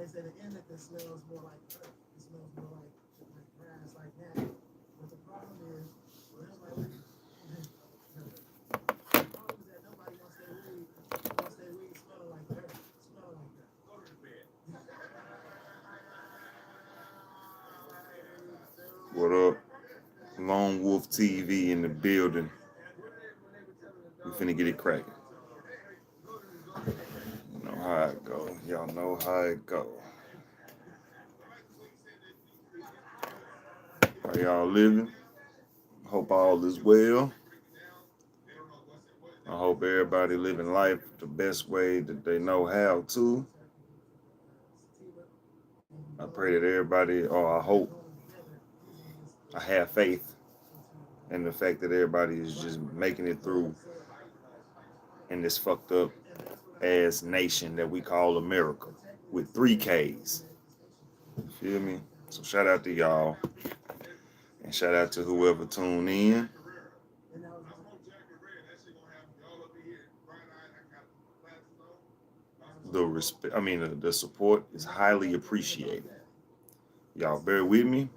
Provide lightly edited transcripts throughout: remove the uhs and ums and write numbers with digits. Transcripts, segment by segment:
they say the indica smells more like earth. It smells more like grass, like that. But the problem is, nobody, the problem is that nobody wants their weed smelling like earth, smelling like that. Go to bed. What up? LoneWolf TV in the building. We finna get it cracking. You know how it go. Y'all know how it go. How y'all living? Hope all is well. I hope everybody living life the best way that they know how to. I pray that everybody, or I hope, I have faith in the fact that everybody is just making it through in this fucked up ass nation that we call America with 3 Ks. You feel me? So shout out to y'all and shout out to whoever tuned in. The support is highly appreciated. Y'all bear with me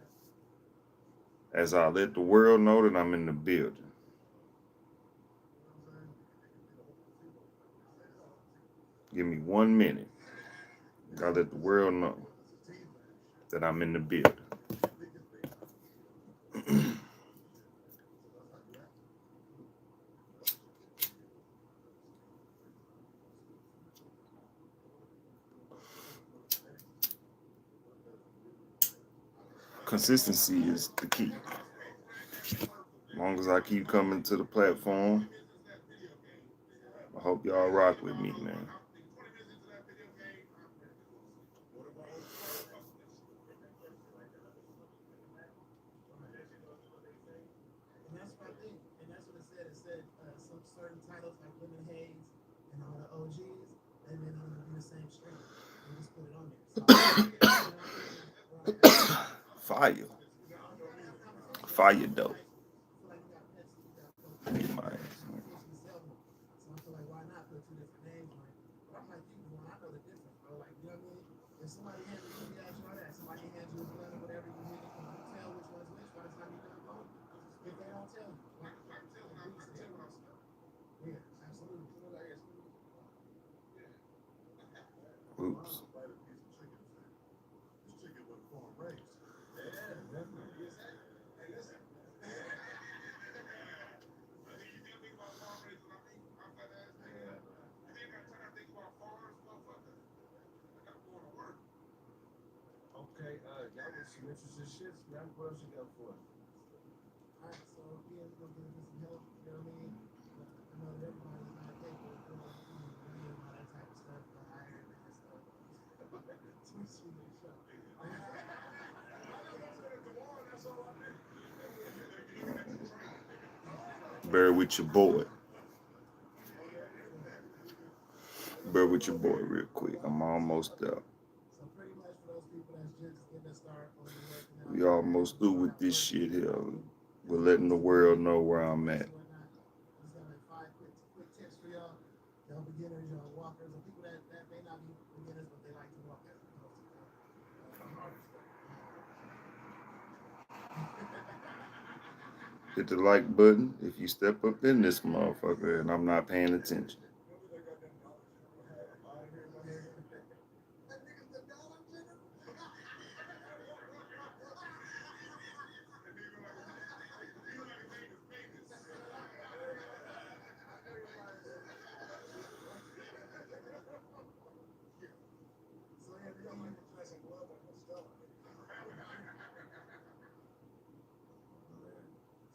as I let the world know that I'm in the building. Give me 1 minute. Gotta let the world know that I'm in the building. Consistency is the key. As long as I keep coming to the platform, I hope y'all rock with me, man. And that's what I think. And that's what it said. It said some certain titles like Lemon Haze and all the OGs, they've been on the same string. They just put it on there. Fire. Fire dope. Need my So I feel like why not put two different names on it? But I'm like you, when I know the difference, bro. Like, you know what I mean? If somebody hands you, let me ask you all that. Somebody hands you a blunt or whatever you hit it, can you tell which one's which by the time you done phone? If they don't tell you, like, yeah, absolutely. Oops. Okay, y'all get some interesting shit. What else you got for us? Alright, so yeah, we're gonna give some help, you know what I mean? I know that everybody's not capable of doing, money and all that type of stuff, but I hear that stuff. Too sweet and show. Bear with your boy. Bear with your boy real quick. I'm almost there. So pretty much for those people that's just getting a start on the working out. We almost through with this shit here. We're letting the world know where I'm at. Just got like 5 quick tips for y'all. Y'all beginners, y'all walkers, and people that may not be beginners, but they like to walk as opposed to Hit the like button if you step up in this motherfucker and I'm not paying attention.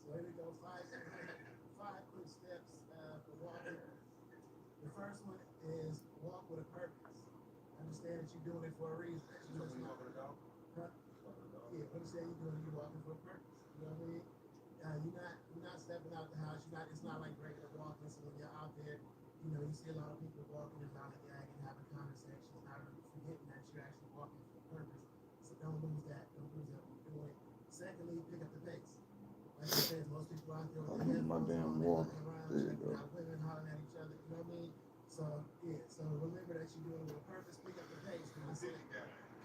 So here we go, 5 quick steps for walking. The first one is walk with a purpose. Understand that you're doing it for a reason. You just not, huh? Yeah, understand you're walking for a purpose. You know what I mean? You're not stepping out the house. It's not like regular walking. So when you're out there, you know, you see a lot of people walking and lollygagging and having conversations, not really forgetting that you're actually walking for a purpose. So don't lose that. Don't lose that when you're doing it. Secondly, pick up the pace. Like I said, most people out there with their headphones on, they're looking around, checking out women, hollering at each other. You know what I mean? So So yeah, so remember that you're doing it with a purpose. Pick up the pace.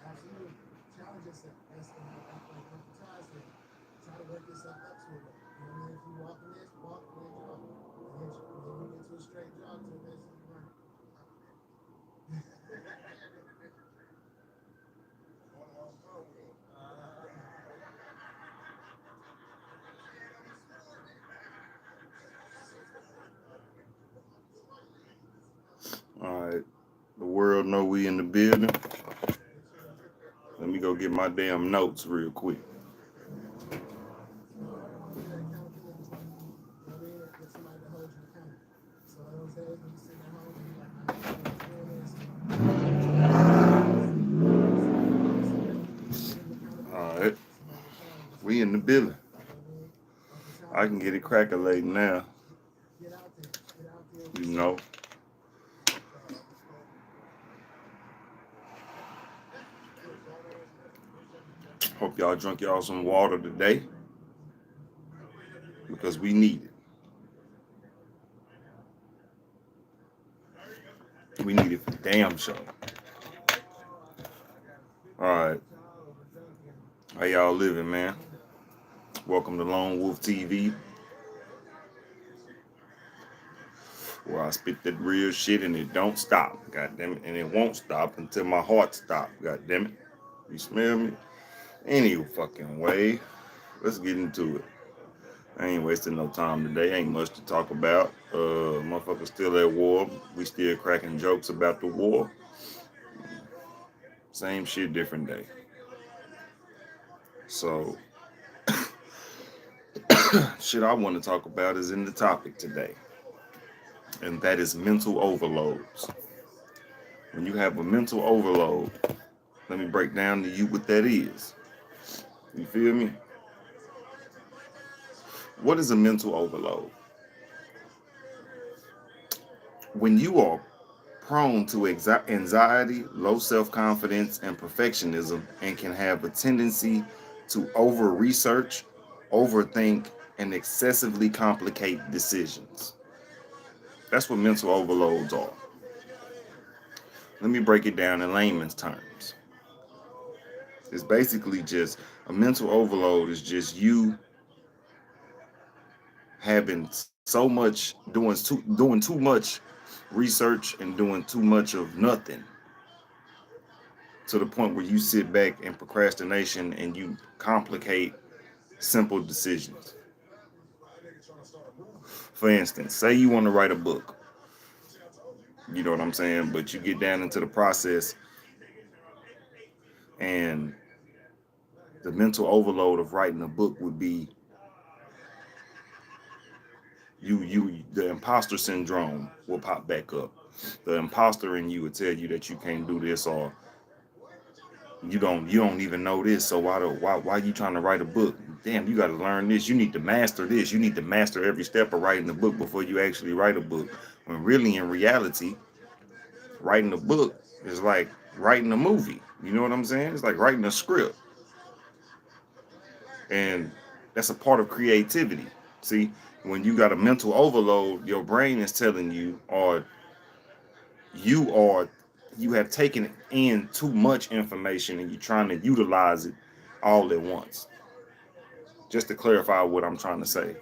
Absolutely. Challenge yourself. That's like Uncle Ty said. Try to work yourself up to it. You know what I mean? If you walk in this, walk and then jog. And then you get to a straight jog to eventually run. All right. The world know we in the building. Let me go get my damn notes real quick. So I want to do that accountability. You know what I mean? Get somebody to hold you accountable. So those days when you're sitting at home and you're like, man, I was doing this. All right. We in the building. I can get it crackling now. Get out there. Get out there. You know. Hope y'all drunk y'all some water today because we need it. We need it for damn sure. All right. How y'all living, man? Welcome to LoneWolf TV, where I spit that real shit and it don't stop. God damn it. And it won't stop until my heart stops. God damn it. You smell me? Any fucking way. Let's get into it. I ain't wasting no time today. Ain't much to talk about. Motherfuckers still at war. We still cracking jokes about the war. Same shit, different day. So, shit I want to talk about is in the topic today. And that is mental overloads. When you have a mental overload, let me break down to you what that is. You feel me? What is a mental overload? When you are prone to anxiety, low self-confidence, and perfectionism, and can have a tendency to over-research, overthink, and excessively complicate decisions. That's what mental overloads are. Let me break it down in layman's terms. It's basically just a mental overload is just you having so much doing too much research and doing too much of nothing to the point where you sit back in procrastination and you complicate simple decisions. For instance, say you want to write a book. You know what I'm saying? But you get down into the process and the mental overload of writing a book would be the imposter syndrome will pop back up. The imposter in you would tell you that you can't do this, or you don't even know this, so why you trying to write a book? Damn, you got to learn this. You need to master this. You need to master every step of writing the book before you actually write a book. When really, in reality, writing a book is like writing a movie. You know what I'm saying? It's like writing a script, and that's a part of creativity. See, when you got a mental overload, your brain is telling you, or you have taken in too much information and you're trying to utilize it all at once. Just to clarify what I'm trying to say,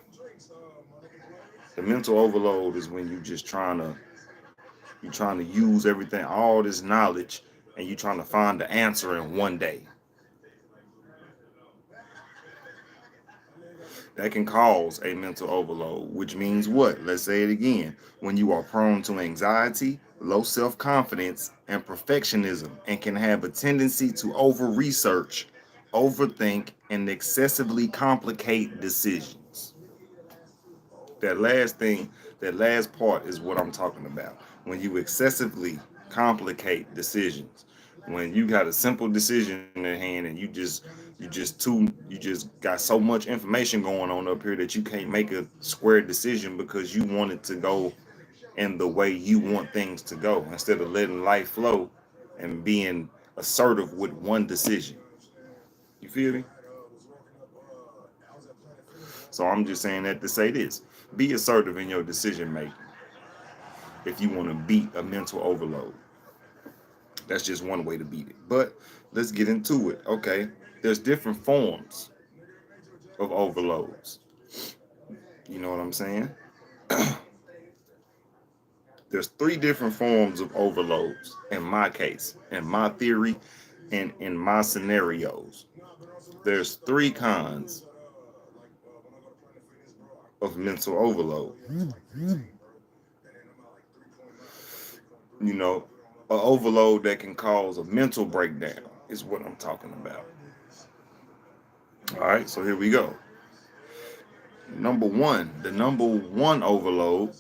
the mental overload is when you're trying to use everything, all this knowledge, and you're trying to find the answer in one day. That can cause a mental overload, which means what? Let's say it again. When you are prone to anxiety, low self-confidence, and perfectionism, and can have a tendency to over-research, overthink, and excessively complicate decisions. That last part is what I'm talking about. When you excessively complicate decisions, when you got a simple decision in hand and you just got so much information going on up here that you can't make a square decision because you want it to go in the way you want things to go instead of letting life flow and being assertive with one decision. You feel me? So I'm just saying that to say this. Be assertive in your decision making. if you want to beat a mental overload. That's just one way to beat it. But let's get into it. Okay. There's different forms of overloads. You know what I'm saying? There's three different forms of overloads in my case, in my theory, and in my scenarios. There's three kinds of mental overload. You know, an overload that can cause a mental breakdown is what I'm talking about. All right, so here we go. The number one overload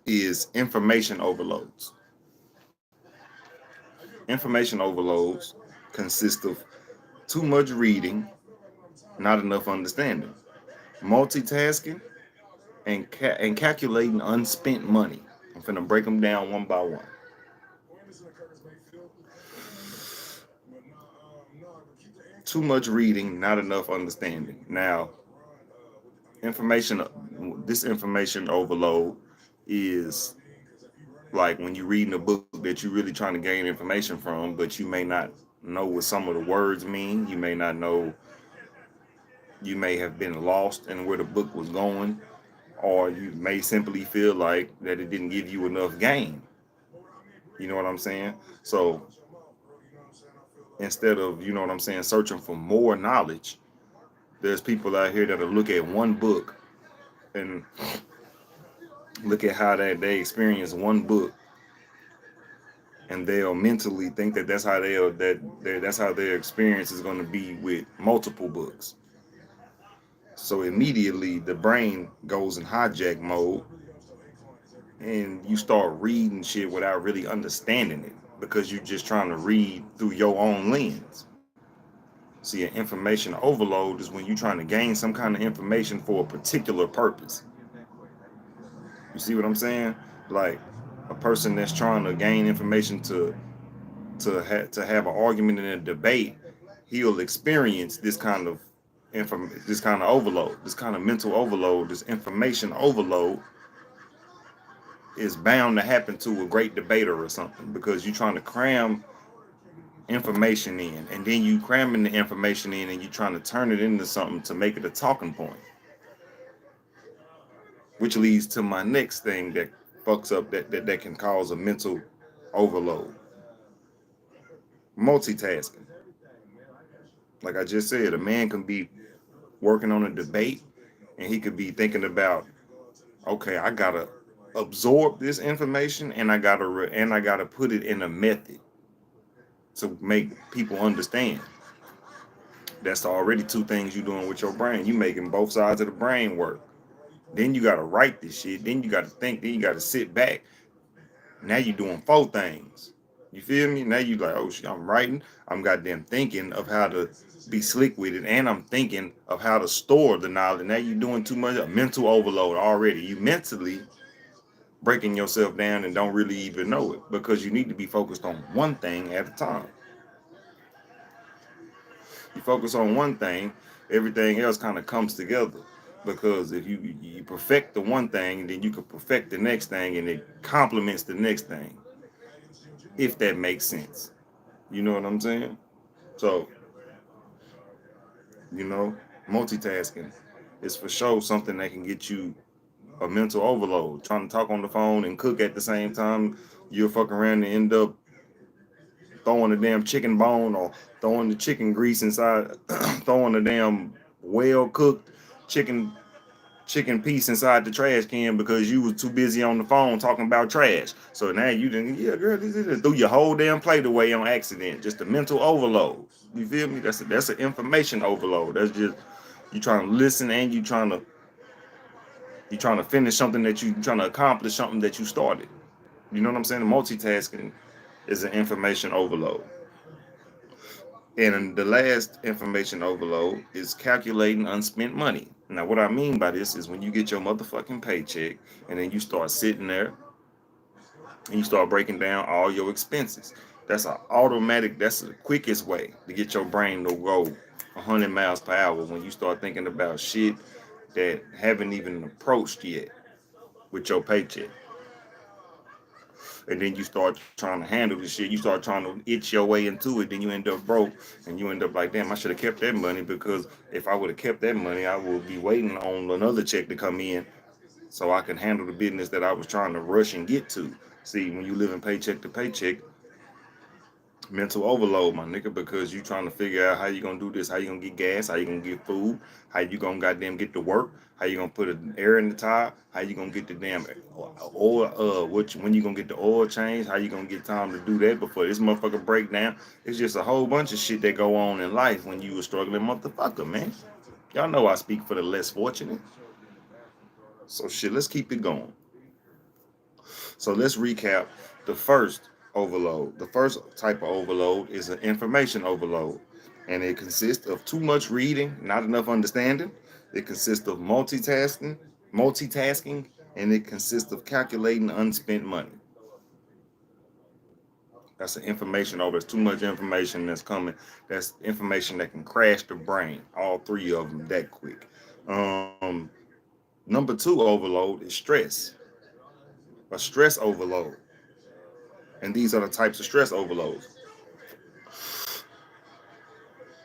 is information overloads. Information overloads consist of too much reading, not enough understanding, multitasking, and calculating unspent money. I'm finna break them down one by one. Too much reading, not enough understanding. Now, information, this information overload is like when you're reading a book that you're really trying to gain information from, but you may not know what some of the words mean. You may not know, you may have been lost in where the book was going, or you may simply feel like that it didn't give you enough gain. You know what I'm saying? So instead of, you know what I'm saying, searching for more knowledge, there's people out here that'll look at one book and look at how that they experience one book, and they'll mentally think that that's how their experience is going to be with multiple books. So immediately the brain goes in hijack mode, and you start reading shit without really understanding it because you're just trying to read through your own lens. See, an information overload is when you're trying to gain some kind of information for a particular purpose. You see what I'm saying? Like a person that's trying to gain information to have an argument in a debate, he'll experience this kind of overload, this kind of mental overload, this information overload is bound to happen to a great debater or something, because you're trying to cram information in, and then you cramming the information in and you're trying to turn it into something to make it a talking point. Which leads to my next thing that fucks up that can cause a mental overload. Multitasking. Like I just said, a man can be working on a debate and he could be thinking about, okay, I gotta absorb this information and I gotta put it in a method to make people understand. That's already two things you're doing with your brain. You making both sides of the brain work. Then you gotta write this shit. Then you gotta think. Then you gotta sit back. Now you're doing four things. You feel me? Now you like, oh shit, I'm writing. I'm goddamn thinking of how to be slick with it, and I'm thinking of how to store the knowledge. Now you're doing too much mental overload already. You mentally breaking yourself down and don't really even know it, because you need to be focused on one thing at a time. You focus on one thing, everything else kind of comes together. Because if you perfect the one thing, then you can perfect the next thing, and it complements the next thing. If that makes sense, you know what I'm saying? So, you know, multitasking is for sure something that can get you a mental overload. Trying to talk on the phone and cook at the same time, you'll fuck around and end up throwing the damn chicken bone or throwing the chicken grease inside, throwing the damn well cooked chicken piece inside the trash can because you was too busy on the phone talking about trash. So now you didn't, yeah, girl, this threw your whole damn plate away on accident. Just a mental overload. You feel me? That's an information overload. That's just you trying to listen and you trying to finish something that you trying to accomplish something that you started. You know what I'm saying? Multitasking is an information overload. And the last information overload is calculating unspent money. Now, what I mean by this is when you get your motherfucking paycheck and then you start sitting there and you start breaking down all your expenses. That's the quickest way to get your brain to go 100 miles per hour when you start thinking about shit that haven't even approached yet. with your paycheck. And then you start trying to handle the shit. You start trying to itch your way into it. Then you end up broke, and you end up like, damn, I should have kept that money, because if I would have kept that money, I would be waiting on another check to come in so I can handle the business that I was trying to rush and get to. See, when you live in paycheck to paycheck, mental overload, my nigga, because you trying to figure out how you gonna do this, how you gonna get gas, how you gonna get food, how you gonna goddamn get to work, how you gonna put an air in the tire, how you gonna get the damn oil, when you gonna get the oil change, how you gonna get time to do that before this motherfucker break down. It's just a whole bunch of shit that go on in life when you a struggling motherfucker, man. Y'all know I speak for the less fortunate. So shit, let's keep it going. So let's recap the first overload. The first type of overload is an information overload, and it consists of too much reading, not enough understanding. It consists of multitasking, and it consists of calculating unspent money. That's an information over. There's too much information that's coming. That's information that can crash the brain. All three of them that quick. Um, Number two overload is stress. A stress overload. And these are the types of stress overloads: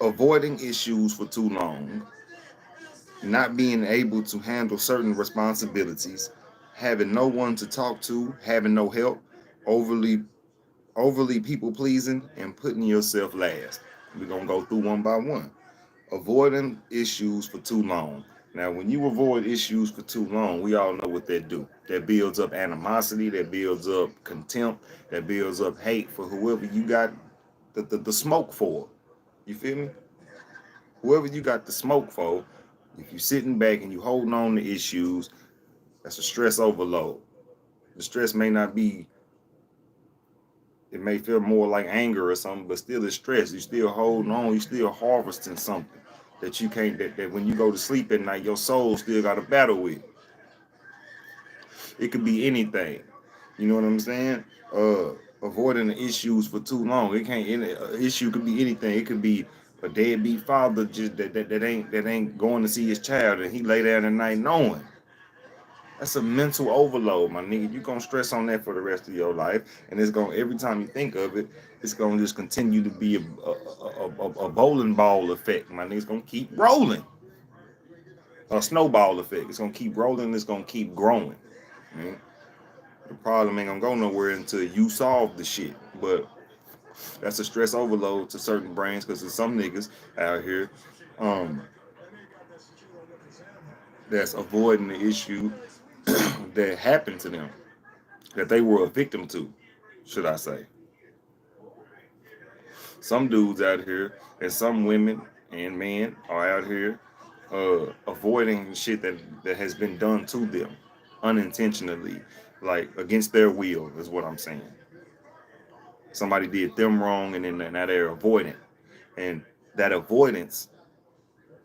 avoiding issues for too long, not being able to handle certain responsibilities, having no one to talk to, having no help, overly overly people pleasing, and putting yourself last. We're gonna go through one by one. Avoiding issues for too long. Now, when you avoid issues for too long, we all know what that do. That builds up animosity, that builds up contempt, that builds up hate for whoever you got the smoke for. You feel me? Whoever you got the smoke for, if you sitting back and you holding on to issues, that's a stress overload. The stress may not be, it may feel more like anger or something, but still it's stress. You still holding on, you still harvesting something that you can't, that when you go to sleep at night, your soul still got to battle with. It could be anything. You know what I'm saying? Avoiding the issues for too long. It can't. Issue could be anything. It could be a deadbeat father just that ain't going to see his child, and he lay down at night knowing. That's a mental overload, my nigga. You gonna stress on that for the rest of your life, and it's gonna, every time you think of it, it's gonna just continue to be a bowling ball effect, my nigga. It's gonna keep rolling. A snowball effect. It's gonna keep rolling. It's gonna keep growing. Man. The problem ain't gonna go nowhere until you solve the shit. But that's a stress overload to certain brains, because there's some niggas out here um, that's avoiding the issue that happened to them, that they were a victim to, should I say. Some dudes out here, and some women and men are out here avoiding shit that has been done to them unintentionally, like against their will, is what I'm saying. Somebody did them wrong, and then now they're avoiding. And that avoidance,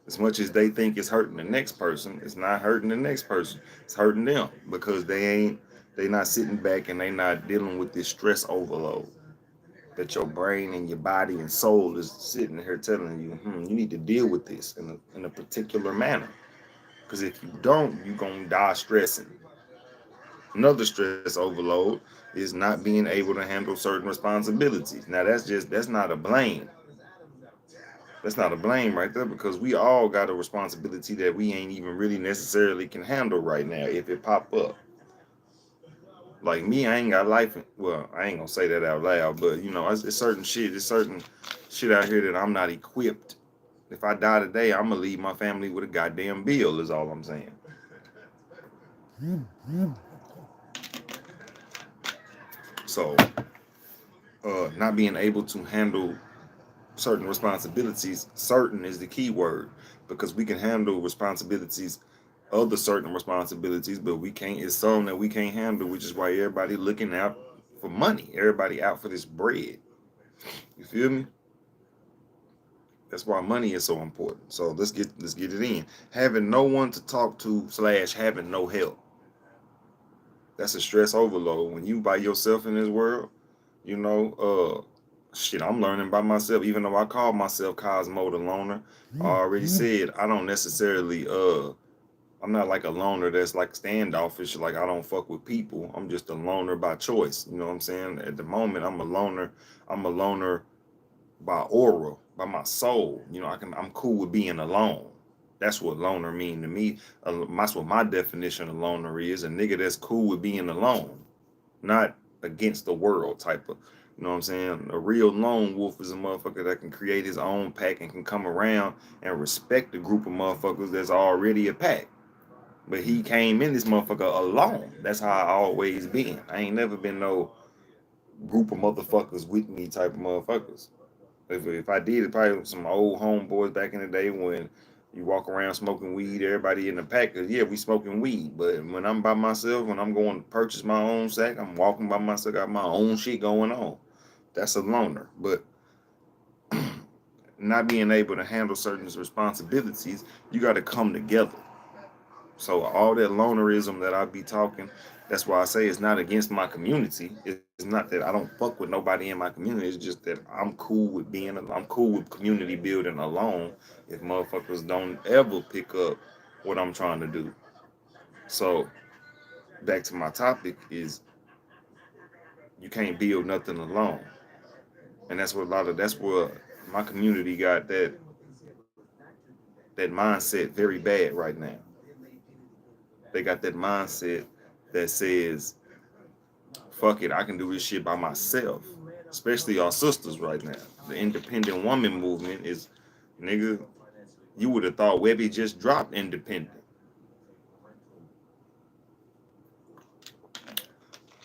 as much as they think it's hurting the next person, it's not hurting the next person. It's hurting them, because they not sitting back and they not dealing with this stress overload that your brain and your body and soul is sitting here telling you, you need to deal with this in a particular manner. Because if you don't, you're going to die stressing. Another stress overload is not being able to handle certain responsibilities. Now, that's not a blame. That's not a blame right there, because we all got a responsibility that we ain't even really necessarily can handle right now if it pop up. Like me, I ain't got life. Well, I ain't gonna say that out loud, but it's certain shit. It's certain shit out here that I'm not equipped. If I die today, I'm gonna leave my family with a goddamn bill. Is all I'm saying. So, not being able to handle certain responsibilities. Certain is the key word, because we can handle responsibilities, other certain responsibilities, but we can't. It's some that we can't handle, which is why everybody looking out for money. Everybody out for this bread. You feel me? That's why money is so important. So let's get it in. Having no one to talk to / having no help. That's a stress overload. When you by yourself in this world, shit, I'm learning by myself. Even though I call myself Cosmo the Loner, I already said I don't necessarily I'm not like a loner that's like standoffish, like I don't fuck with people. I'm just a loner by choice. You know what I'm saying? At the moment, I'm a loner. I'm a loner by aura, by my soul. You know, I'm cool with being alone. That's what loner mean to me. That's what my definition of loner is. A nigga that's cool with being alone, not against the world type of. You know what I'm saying? A real lone wolf is a motherfucker that can create his own pack and can come around and respect the group of motherfuckers that's already a pack. But he came in this motherfucker alone. That's how I always been. I ain't never been no group of motherfuckers with me type of motherfuckers. If I did, it probably some old homeboys back in the day when you walk around smoking weed, everybody in the pack, yeah, we smoking weed. But when I'm by myself, when I'm going to purchase my own sack, I'm walking by myself, got my own shit going on. That's a loner. But not being able to handle certain responsibilities, you got to come together. So all that lonerism that I be talking, that's why I say it's not against my community. It's not that I don't fuck with nobody in my community. It's just that I'm cool with community building alone if motherfuckers don't ever pick up what I'm trying to do. So back to my topic is you can't build nothing alone. And that's where my community got that mindset very bad right now. They got that mindset that says, fuck it, I can do this shit by myself. Especially our sisters right now. The independent woman movement is, nigga, you would have thought Webby just dropped independent.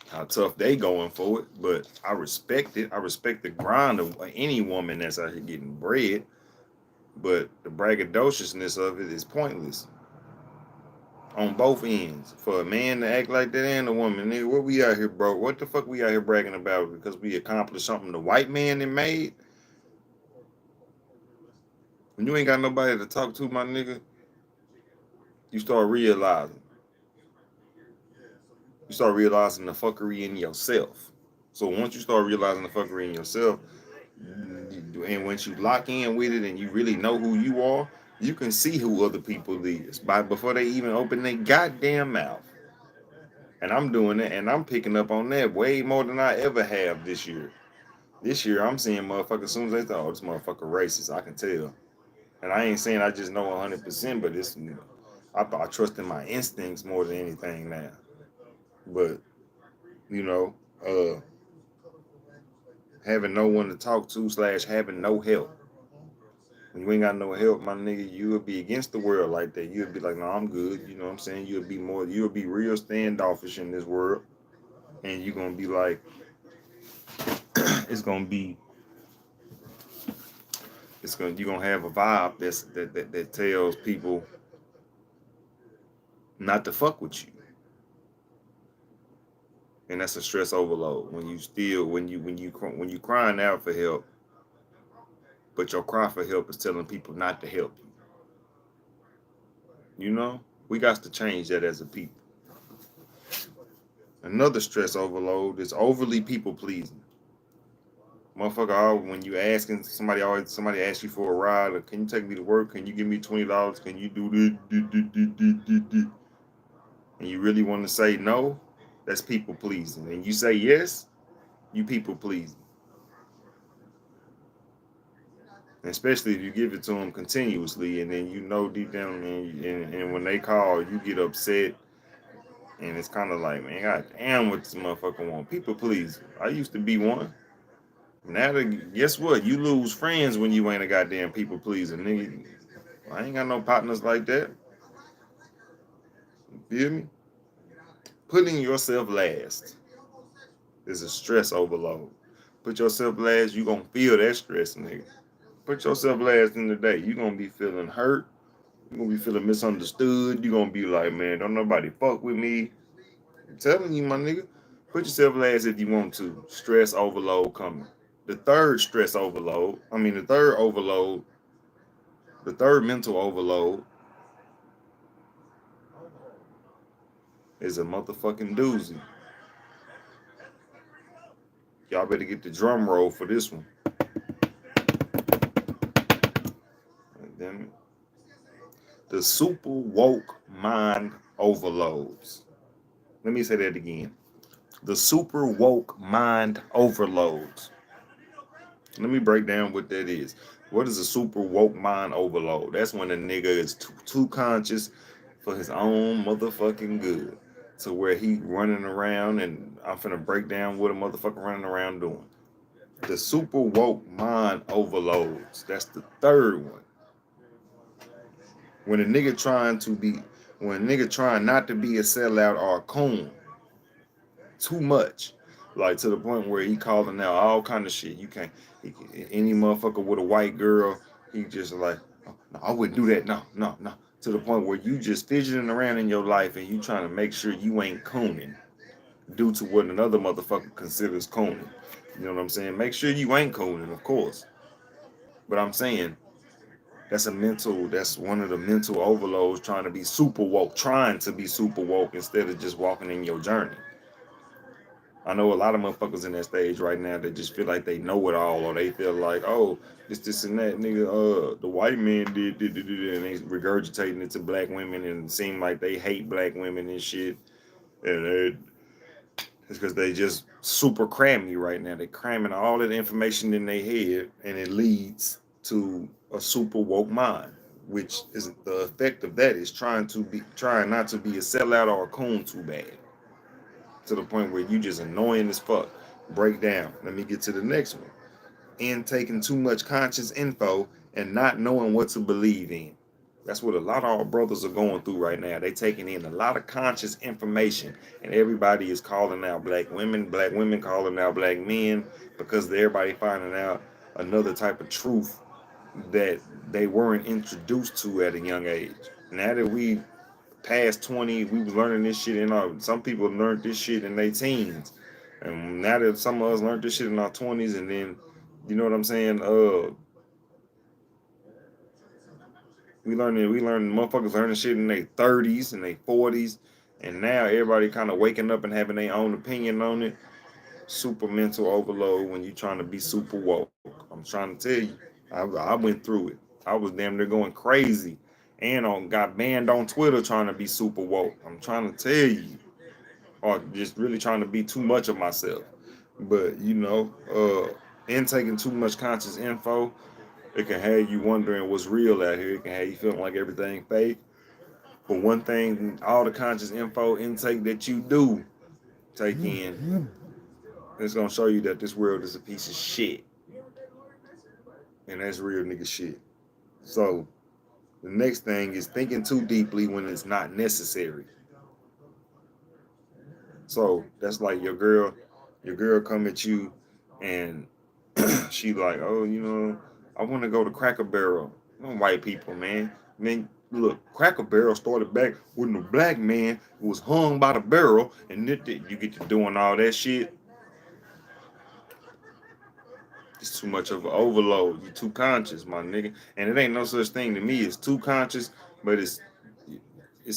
How tough they going for it, but I respect it. I respect the grind of any woman that's out here getting bread, but the braggadociousness of it is pointless on both ends. For a man to act like that and a woman, nigga, what we out here, bro? What the fuck we out here bragging about because we accomplished something the white man that made? When you ain't got nobody to talk to, my nigga, you start realizing. You start realizing the fuckery in yourself. So once you start realizing the fuckery in yourself, and once you lock in with it and you really know who you are, you can see who other people is by before they even open their goddamn mouth. And I'm doing it, and I'm picking up on that way more than I ever have this year. This year, I'm seeing motherfuckers as soon as they thought, oh, this motherfucker racist. I can tell. And I ain't saying I just know 100%, but I trust in my instincts more than anything now. But you know, uh, having no one to talk to / having no help. When you ain't got no help, my nigga, you would be against the world like that. You'd be like, no, I'm good. You know what I'm saying? You'll be real standoffish in this world, and you're gonna be like, it's gonna be, you're gonna have a vibe that tells people not to fuck with you, and that's a stress overload. When you crying out for help, but your cry for help is telling people not to help you. You know, we got to change that as a people. Another stress overload is overly people pleasing. Motherfucker, when you asking somebody asks you for a ride, or can you take me to work? Can you give me $20? Can you do this? And you really want to say no? That's people pleasing. And you say yes, you people pleasing. And especially if you give it to them continuously, and then you know deep down, and when they call, you get upset. And it's kind of like, man, god damn, what this motherfucker want. People please. I used to be one. Now, guess what? You lose friends when you ain't a goddamn people pleaser, nigga. I ain't got no partners like that. You feel me? Putting yourself last is a stress overload. Put yourself last, you gonna feel that stress, nigga. Put yourself last in the day. You gonna be feeling hurt. You gonna be feeling misunderstood. You gonna be like, man, don't nobody fuck with me. I'm telling you, my nigga. Put yourself last if you want to. Stress overload coming. The third stress overload, the third mental overload is a motherfucking doozy. Y'all better get the drum roll for this one. Damn it. The super woke mind overloads. Let me say that again. The super woke mind overloads. Let me break down what that is. What is a super woke mind overload? That's when a nigga is too conscious for his own motherfucking good. To where he running around, and I'm finna break down what a motherfucker running around doing. The super woke mind overloads. That's the third one. When a nigga trying to be, when a nigga trying not to be a sellout or a coon, too much, like to the point where he calling out all kind of shit. You can't, any motherfucker with a white girl, he just like, oh, no, I wouldn't do that. No, no, no. To the point where you just fidgeting around in your life and you trying to make sure you ain't cooning due to what another motherfucker considers cooning. You know what I'm saying? Make sure you ain't cooning, of course. But I'm saying that's one of the mental overloads, trying to be super woke, trying to be super woke instead of just walking in your journey. I know a lot of motherfuckers in that stage right now that just feel like they know it all, or they feel like, oh, this and that, nigga, the white man did, and they regurgitating it to black women and seem like they hate black women and shit. And it's because they just super crammy right now. They cramming all that information in their head, and it leads to a super woke mind, which is the effect of that is trying not to be a sellout or a coon too bad, to the point where you just annoying as fuck. Break down. Let me get to the next one. In taking too much conscious info and not knowing what to believe in. That's what a lot of our brothers are going through right now. They taking in a lot of conscious information, and everybody is calling out black women calling out black men, because everybody finding out another type of truth that they weren't introduced to at a young age. Now that we past 20, we was learning this shit in our, some people learned this shit in their teens. And now that some of us learned this shit in our 20s, and then, you know what I'm saying? We learning motherfuckers learning shit in their 30s and their 40s, and now everybody kind of waking up and having their own opinion on it. Super mental overload when you trying to be super woke. I'm trying to tell you, I went through it. I was damn near going crazy, and got banned on Twitter trying to be super woke. I'm trying to tell you, or just really trying to be too much of myself. But in taking too much conscious info, it can have you wondering what's real out here. It can have you feeling like everything fake. But one thing, all the conscious info intake that you do take in, it's gonna show you that this world is a piece of shit. And that's real nigga shit. So the next thing is thinking too deeply when it's not necessary. So that's like your girl come at you and she like, oh, I want to go to Cracker Barrel. Them white people, man. Man, look, Cracker Barrel started back when the black man was hung by the barrel, and you get to doing all that shit. It's too much of an overload. You too conscious, my nigga. And it ain't no such thing to me. It's too conscious, but it's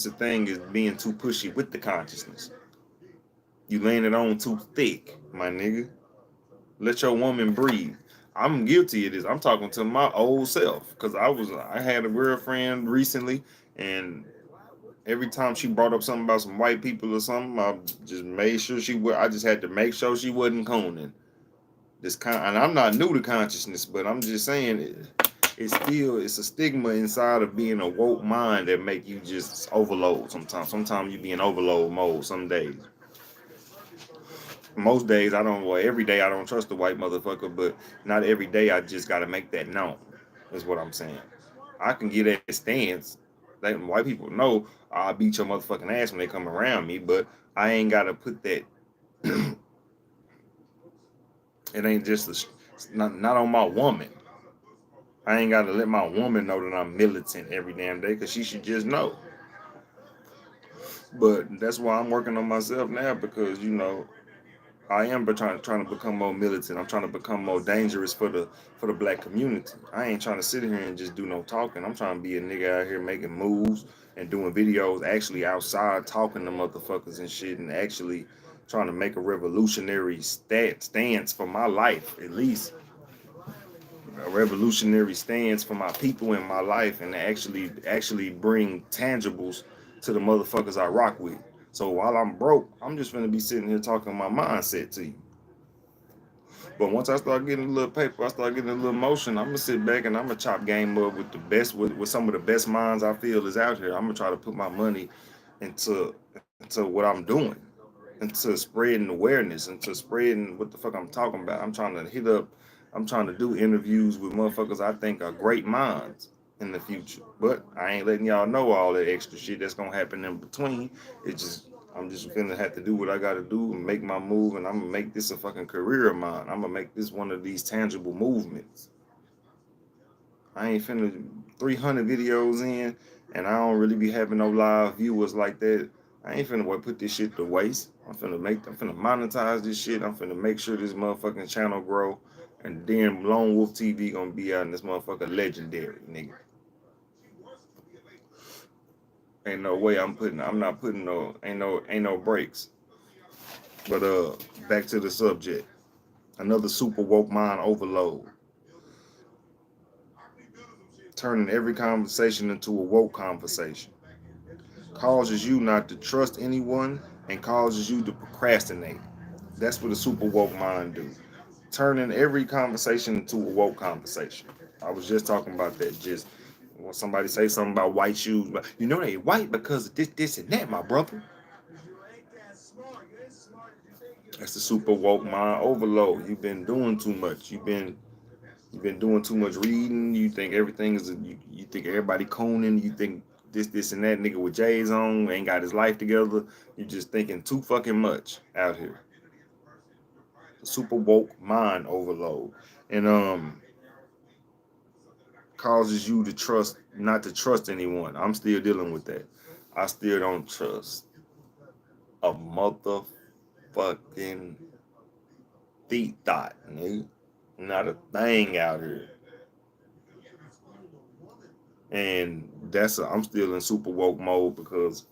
a thing is being too pushy with the consciousness. You laying it on too thick, my nigga. Let your woman breathe. I'm guilty of this. I'm talking to my old self because I had a girlfriend recently, and every time she brought up something about some white people or something, I just made sure she would. I just had to make sure she wasn't cooning. And I'm not new to consciousness, but I'm just saying it's a stigma inside of being a woke mind that make you just overload sometimes. Sometimes you be in overload mode some days. Most days I don't, well, every day I don't trust the white motherfucker, but not every day I just gotta make that known, is what I'm saying. I can get that stance. Like, white people know I'll beat your motherfucking ass when they come around me, but I ain't gotta put that. It ain't just not on my woman. I ain't gotta let my woman know that I'm militant every damn day, because she should just know. But that's why I'm working on myself now, because I am trying to become more militant. I'm trying to become more dangerous for the black community. I ain't trying to sit here and just do no talking. I'm trying to be a nigga out here making moves and doing videos, actually outside talking to motherfuckers and shit, and actually trying to make a revolutionary stance for my life, at least. a revolutionary stance for my people in my life and actually bring tangibles to the motherfuckers I rock with. So while I'm broke, I'm just gonna be sitting here talking my mindset to you. But once I start getting a little paper, I start getting a little motion, I'm gonna sit back and I'm gonna chop game up with the best with some of the best minds I feel is out here. I'm gonna try to put my money into what I'm doing, into spreading awareness, into spreading what the fuck I'm talking about. I'm trying to do interviews with motherfuckers I think are great minds in the future. But I ain't letting y'all know all that extra shit that's gonna happen in between. It's just I'm just gonna have to do what I gotta do and make my move, and I'm gonna make this a fucking career of mine. I'm gonna make this one of these tangible movements. I ain't finna 300 videos in, and I don't really be having no live viewers like that. I ain't finna put this shit to waste. I'm finna monetize this shit. I'm finna make sure this motherfucking channel grow, and then Lone Wolf TV gonna be out in this motherfucker legendary, nigga. Ain't no way I'm not putting ain't no breaks. But back to the subject. Another super woke mind overload. Turning every conversation into a woke conversation. Causes you not to trust anyone and causes you to procrastinate. That's what a super woke mind do. Turning every conversation into a woke conversation. I was just talking about that. Just when somebody say something about white shoes, but you know they white because of this, and that, my brother. That's the super woke mind overload. You've been doing too much. You've been doing too much reading. You think everything is you think everybody cooning. You think this and that nigga with J's on ain't got his life together. You just thinking too fucking much out here. Super woke mind overload, and causes you to trust not to trust anyone. I'm still dealing with that. I still don't trust a motherfucking feet thought, nigga. Not a thing out here. And I'm still in super woke mode because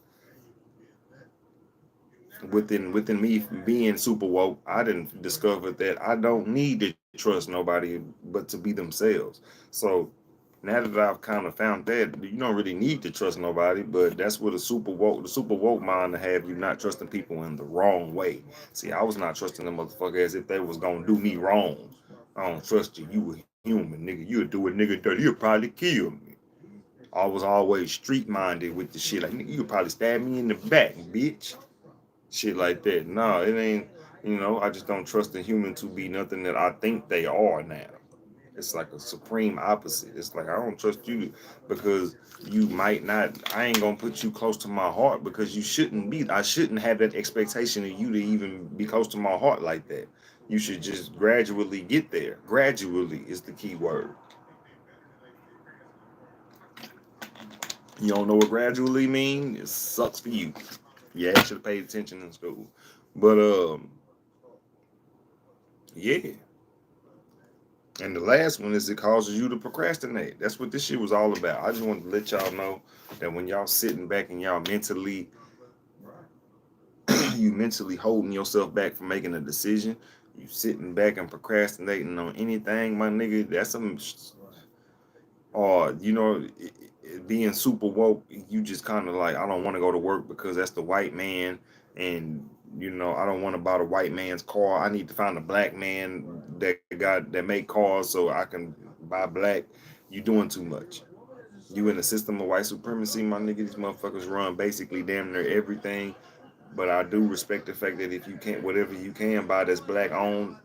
within me being super woke, I didn't discover that I don't need to trust nobody but to be themselves. So now that I've kind of found that you don't really need to trust nobody, but that's what the super woke mind to have you not trusting people in the wrong way. See, I was not trusting them motherfucker as if they was gonna do me wrong. I don't trust you. You a human, nigga. You'll do a nigga dirty. You'll probably kill me. I was always street minded with the shit. Like, nigga, you could probably stab me in the back, bitch. Shit like that. No, it ain't, I just don't trust the human to be nothing that I think they are now. It's like a supreme opposite. It's like I don't trust you because you might not, I ain't gonna put you close to my heart because you shouldn't be. I shouldn't have that expectation of you to even be close to my heart like that. You should just gradually get there. Gradually is the key word. You don't know what gradually mean? It sucks for you. Yeah, I should have paid attention in school. But yeah. And the last one is it causes you to procrastinate. That's what this shit was all about. I just wanted to let y'all know that when y'all sitting back and y'all mentally you mentally holding yourself back from making a decision, you sitting back and procrastinating on anything, my nigga, that's some or being super woke, you just kind of like I don't want to go to work because that's the white man, and I don't want to buy the white man's car. I need to find a black man that make cars so I can buy black. You doing too much. You in the system of white supremacy, my nigga. These motherfuckers run basically damn near everything. But I do respect the fact that if you can't, whatever you can buy that's black owned,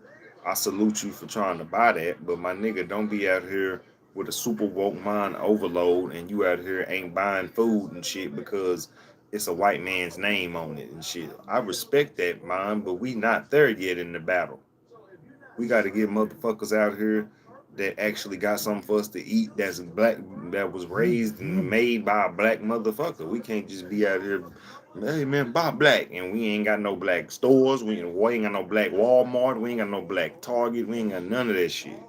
I salute you for trying to buy that. But my nigga, don't be out here with a super woke mind overload and you out here ain't buying food and shit because it's a white man's name on it and shit. I respect that, mind, but we not there yet in the battle. We got to get motherfuckers out here that actually got something for us to eat that's black, that was raised and made by a black motherfucker. We can't just be out here, hey man, buy black, and we ain't got no black stores. We ain't got no black Walmart. We ain't got no black Target. We ain't got none of that shit.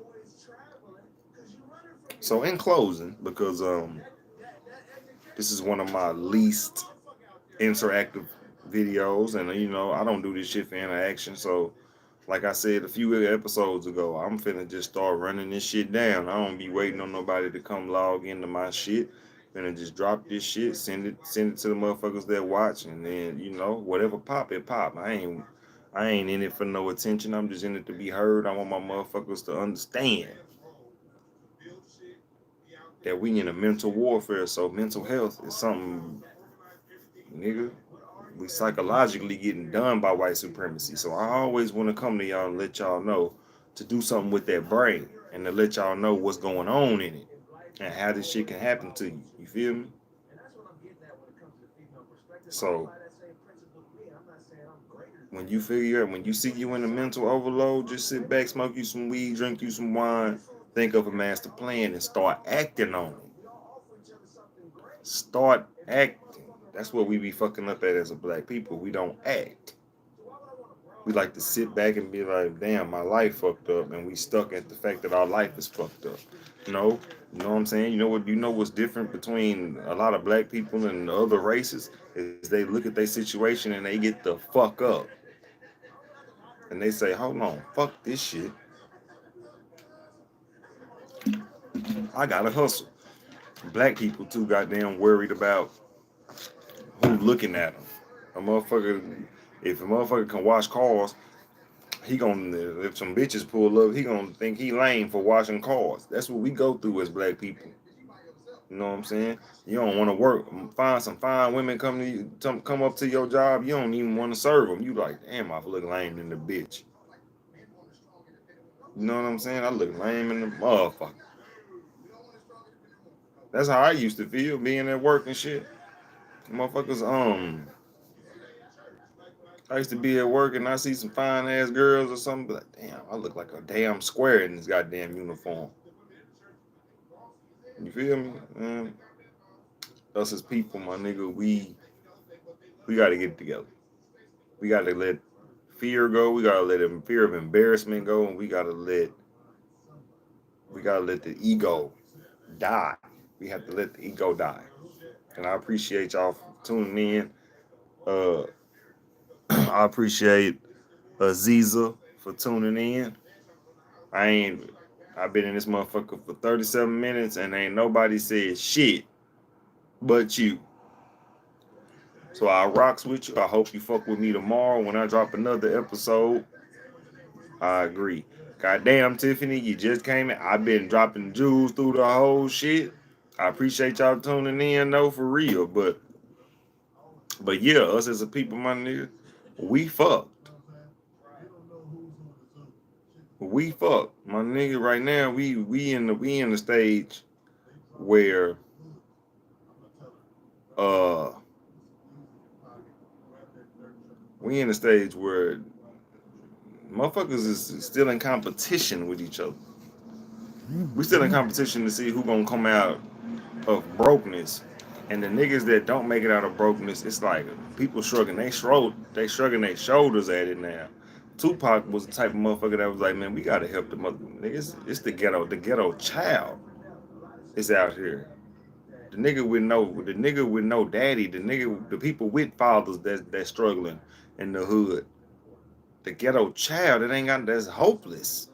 So in closing, because this is one of my least interactive videos, and I don't do this shit for interaction. So Like I said a few episodes ago, I'm finna just start running this shit down. I don't be waiting on nobody to come log into my shit. Finna just drop this shit, send it to the motherfuckers that watch, and then whatever pop it pop. I ain't in it for no attention. I'm just in it to be heard. I want my motherfuckers to understand that we in a mental warfare. So mental health is something, nigga, we psychologically getting done by white supremacy. So I always want to come to y'all and let y'all know to do something with that brain and to let y'all know what's going on in it and how this shit can happen to you. You feel me? So when you see you in a mental overload, just sit back, smoke you some weed, drink you some wine, think of a master plan and start acting on it. Start acting. That's what we be fucking up at as a black people. We don't act. We like to sit back and be like, damn, my life fucked up, and we stuck at the fact that our life is fucked up. You know what I'm saying? You know what's different between a lot of black people and other races is they look at their situation and they get the fuck up. And they say, hold on, fuck this shit. I gotta hustle. Black people too goddamn worried about who looking at them. If a motherfucker can wash cars, he gonna, if some bitches pull up, he gonna think he lame for washing cars. That's what we go through as black people. You know what I'm saying? You don't want to work. Find some fine women come up to your job. You don't even want to serve them. You like, damn, I look lame in the bitch. You know what I'm saying? I look lame in the motherfucker. That's how I used to feel being at work and shit. Motherfuckers, I used to be at work and I see some fine ass girls or something, but like, damn, I look like a damn square in this goddamn uniform. You feel me? Us as people, my nigga, we gotta get it together. We gotta let fear go. We gotta let fear of embarrassment go, and we gotta let the ego die. We have to let the ego die. And I appreciate y'all for tuning in. Uh, I appreciate Aziza for tuning in. I ain't. I've been in this motherfucker for 37 minutes and ain't nobody said shit but you. So I rocks with you. I hope you fuck with me tomorrow when I drop another episode. I agree. Goddamn, Tiffany, you just came in. I've been dropping jewels through the whole shit. I appreciate y'all tuning in, though, for real. But yeah, us as a people, my nigga, we fucked. We fucked, my nigga. Right now, we in the stage where uh we in the stage where motherfuckers is still in competition with each other. We still in competition to see who gonna come out of brokenness. And the niggas that don't make it out of brokenness, it's like people shrugging they shrugging their shoulders at it now. Tupac was the type of motherfucker that was like, man, we gotta help the mother niggas. It's the ghetto child is out here. The nigga with no daddy, the people with fathers that's struggling in the hood. The ghetto child that ain't got that's hopeless.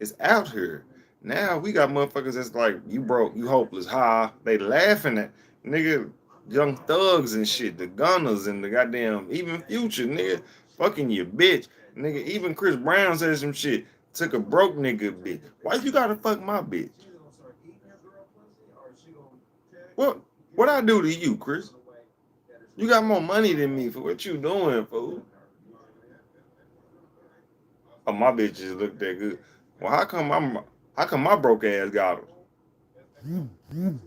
It's out here. Now we got motherfuckers that's like, you broke, you hopeless. Ha, they laughing at nigga, young thugs and shit, the gunners and the goddamn even Future, nigga, fucking your bitch. Nigga, even Chris Brown said some shit. Took a broke nigga bitch. Why you gotta fuck my bitch? What I do to you, Chris? You got more money than me for what you doing, fool. Oh, my bitches look that good. Well, how come my broke ass got them?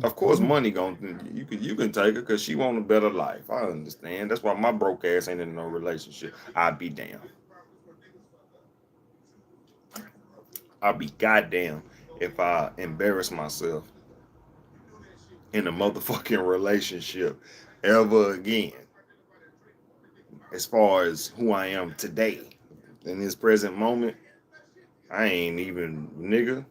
Of course, money you can take her because she want a better life. I understand. That's why my broke ass ain't in no relationship. I'd be damn. I'd be goddamn if I embarrass myself in a motherfucking relationship ever again. As far as who I am today, in this present moment, I ain't even nigga.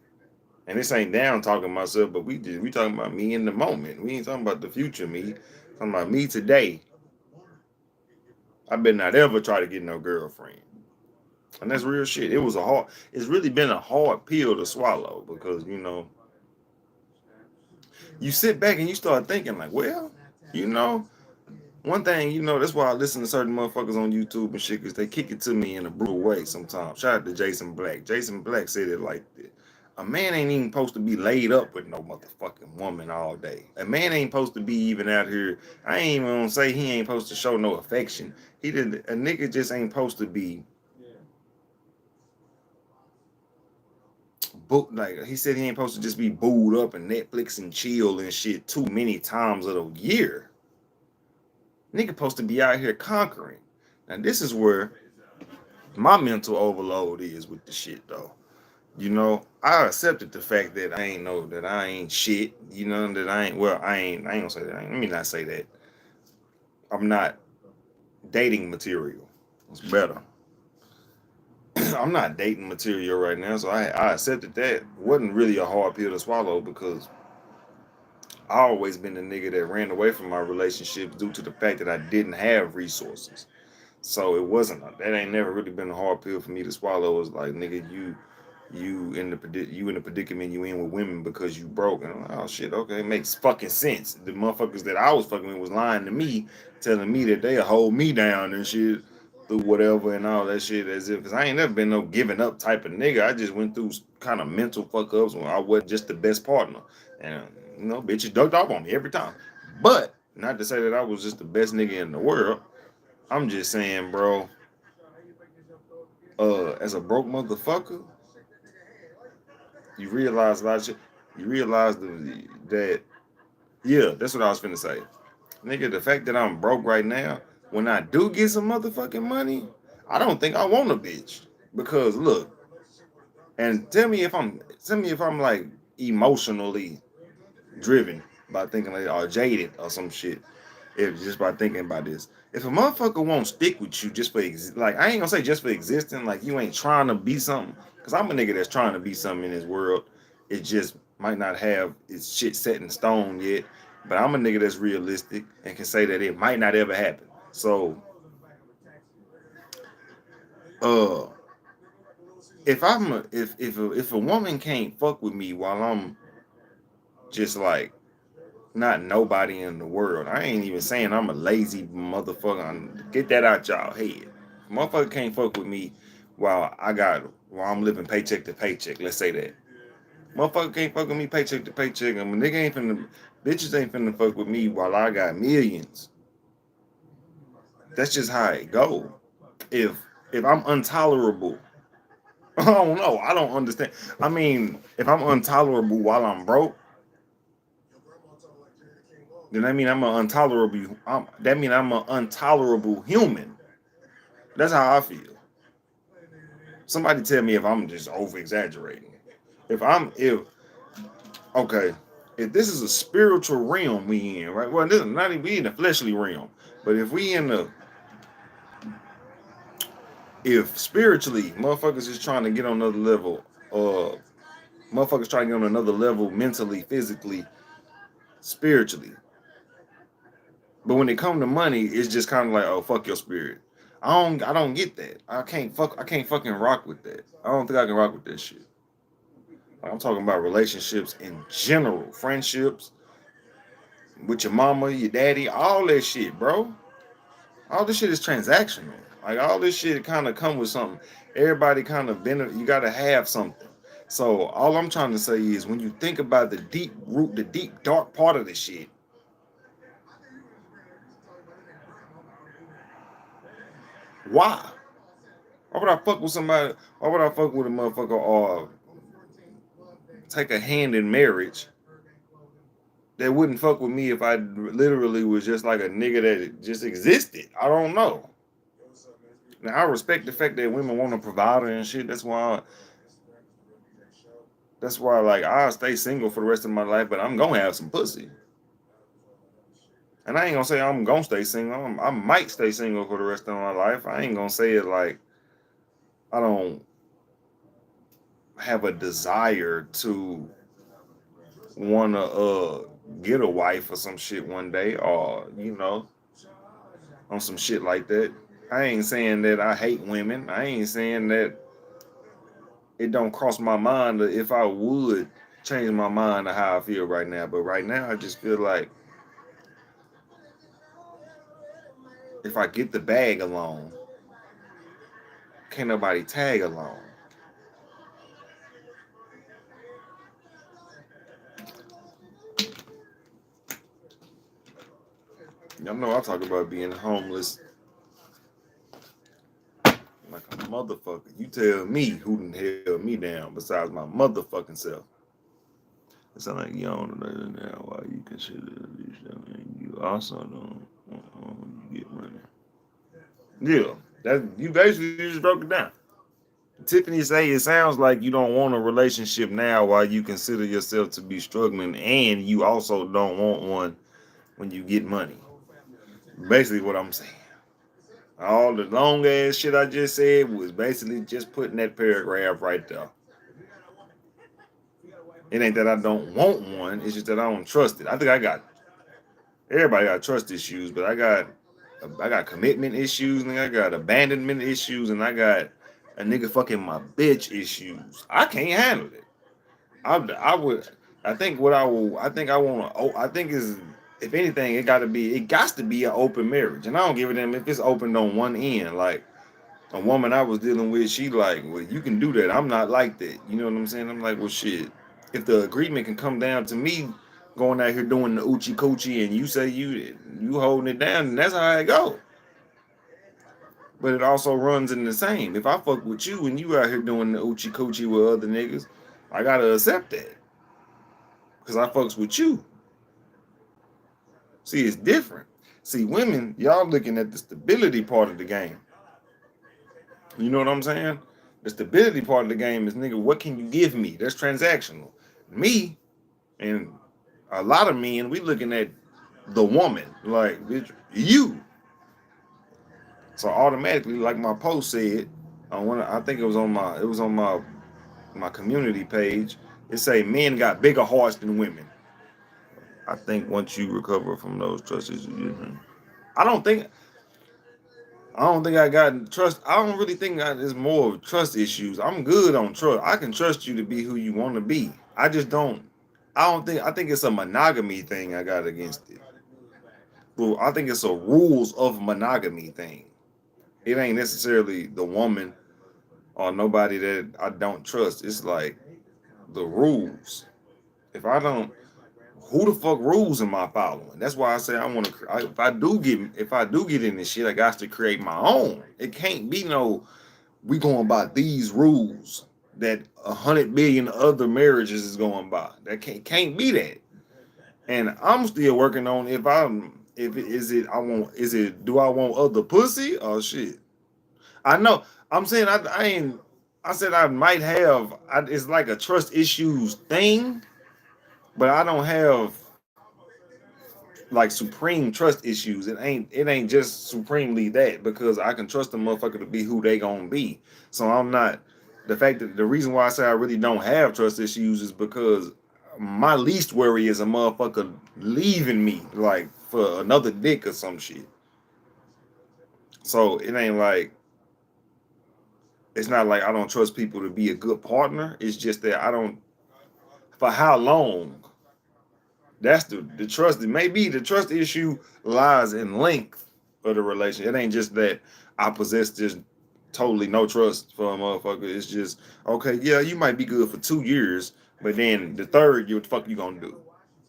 And this ain't down talking myself, but we talking about me in the moment. We ain't talking about the future me. Talking about me today. I better not ever try to get no girlfriend. And that's real shit. It's really been a hard pill to swallow because, you sit back and you start thinking like, well, you know, one thing, that's why I listen to certain motherfuckers on YouTube and shit, because they kick it to me in a brutal way sometimes. Shout out to Jason Black. Jason Black said it like this. A man ain't even supposed to be laid up with no motherfucking woman all day. A man ain't supposed to be even out here. I ain't even gonna say he ain't supposed to show no affection. A nigga just ain't supposed to be book, like he said he ain't supposed to just be booed up and Netflix and chill and shit too many times of the year. Nigga supposed to be out here conquering. Now this is where my mental overload is with the shit though. I accepted the fact that I ain't shit. That I ain't gonna say that. Let me not say that. I'm not dating material. It's better. I'm not dating material right now, so I accepted that. Wasn't really a hard pill to swallow because I always been the nigga that ran away from my relationships due to the fact that I didn't have resources. So it wasn't that ain't never really been a hard pill for me to swallow. It was like, nigga, you in the predicament you in with women because you broke. And I'm like, oh shit, okay, it makes fucking sense. The motherfuckers that I was fucking with was lying to me, telling me that they'll hold me down and shit through whatever and all that shit, as if, because I ain't never been no giving up type of nigga. I just went through kind of mental fuck ups when I wasn't just the best partner. And bitches ducked off on me every time. But not to say that I was just the best nigga in the world. I'm just saying, bro, as a broke motherfucker, you realize a lot of shit. You realize that, yeah, that's what I was finna say. Nigga, the fact that I'm broke right now, when I do get some motherfucking money, I don't think I want a bitch. Because look, and tell me if I'm like emotionally driven by thinking like, or jaded or some shit. If just by thinking about this, if a motherfucker won't stick with you just for like, I ain't gonna say just for existing, like you ain't trying to be something, because I'm a nigga that's trying to be something in this world. It just might not have its shit set in stone yet, but I'm a nigga that's realistic and can say that it might not ever happen. So uh if a woman can't fuck with me while I'm just like not nobody in the world. I ain't even saying I'm a lazy motherfucker. Get that out y'all head. Motherfucker can't fuck with me while I'm living paycheck to paycheck. Let's say that. Motherfucker can't fuck with me paycheck to paycheck. I mean, bitches ain't finna fuck with me while I got millions. That's just how it go. If I'm intolerable, I don't know. I don't understand. I mean, if I'm intolerable while I'm broke, then that mean I'm an intolerable. I'm an intolerable human. That's how I feel. Somebody tell me if I'm just over exaggerating. If okay, if this is a spiritual realm we in, right? Well, this is not even we in the fleshly realm, but if spiritually motherfuckers is trying to get on another level, motherfuckers trying to get on another level mentally, physically, spiritually. But when it come to money, it's just kind of like, oh, fuck your spirit. I don't get that. I can't fucking rock with that. I don't think I can rock with that shit. Like, I'm talking about relationships in general, friendships with your mama, your daddy, all that shit, bro. All this shit is transactional. Like all this shit kind of come with something. Everybody kind of you gotta have something. So all I'm trying to say is when you think about the deep root, the deep dark part of the shit, why? Why would I fuck with somebody? Why would I fuck with a motherfucker or take a hand in marriage that wouldn't fuck with me if I literally was just like a nigga that just existed? I don't know. Now I respect the fact that women want to provide and shit. That's why like I'll stay single for the rest of my life, but I'm gonna have some pussy. And I ain't gonna say I'm gonna stay single. I might stay single for the rest of my life. I ain't gonna say it like I don't have a desire to wanna get a wife or some shit one day, or on some shit like that. I ain't saying that I hate women. I ain't saying that it don't cross my mind if I would change my mind to how I feel right now. But right now, I just feel like if I get the bag alone, can't nobody tag along. Y'all know I talk about being homeless like a motherfucker. You tell me who done held me down besides my motherfucking self. It sound like you don't know now why you consider this. I mean, you also don't when you get money. Yeah, that you basically just broke it down. Tiffany say it sounds like you don't want a relationship now while you consider yourself to be struggling, and you also don't want one when you get money. Basically, what I'm saying. All the long ass shit I just said was basically just putting that paragraph right there. It ain't that I don't want one, it's just that I don't trust it. I think I got everybody got trust issues, but I got commitment issues, and I got abandonment issues, and I got a nigga fucking my bitch issues. I can't handle it. I would. I think what I will. I think I want to. I think is if anything, it got to be. It got to be an open marriage, and I don't give a damn if it's opened on one end. Like a woman I was dealing with, she like, well, you can do that. I'm not like that. You know what I'm saying? I'm like, well, shit. If the agreement can come down to me going out here doing the oochie coochie, and you say you holding it down, and that's how it go. But it also runs in the same. If I fuck with you and you out here doing the oochie coochie with other niggas, I gotta accept that because I fucks with you. See, it's different. See, women, y'all looking at the stability part of the game. You know what I'm saying? The stability part of the game is, nigga, what can you give me? That's transactional. Me and a lot of men, we looking at the woman, like, bitch, you. So automatically, like my post said, I think it was on my community page. It say men got bigger hearts than women. I think once you recover from those trust issues, I don't think I don't think I got trust. I don't really think it's more of trust issues. I'm good on trust. I can trust you to be who you want to be. I just don't. I don't think. I think it's a monogamy thing I got against it. Well, I think it's a rules of monogamy thing. It ain't necessarily the woman or nobody that I don't trust. It's like the rules. If I don't, who the fuck rules am I following? That's why I say I want to. If I do get in this shit, I got to create my own. It can't be no. We going by these rules that 100 billion other marriages is going by. That can't be that. And I'm still working on if it is it I want is it do I want other pussy or shit. I know I'm saying I ain't. I said I might have. It's like a trust issues thing, but I don't have like supreme trust issues. It ain't just supremely that because I can trust the motherfucker to be who they gonna be. So I'm not the reason why I say I really don't have trust issues is because my least worry is a motherfucker leaving me like for another dick or some shit. So it ain't like it's not like I don't trust people to be a good partner. It's just that I don't for how long. That's the trust. Maybe the trust issue lies in length of the relation. It ain't just that I possess just totally no trust for a motherfucker. It's just okay. Yeah, you might be good for 2 years, but then the third year, what the fuck you gonna do?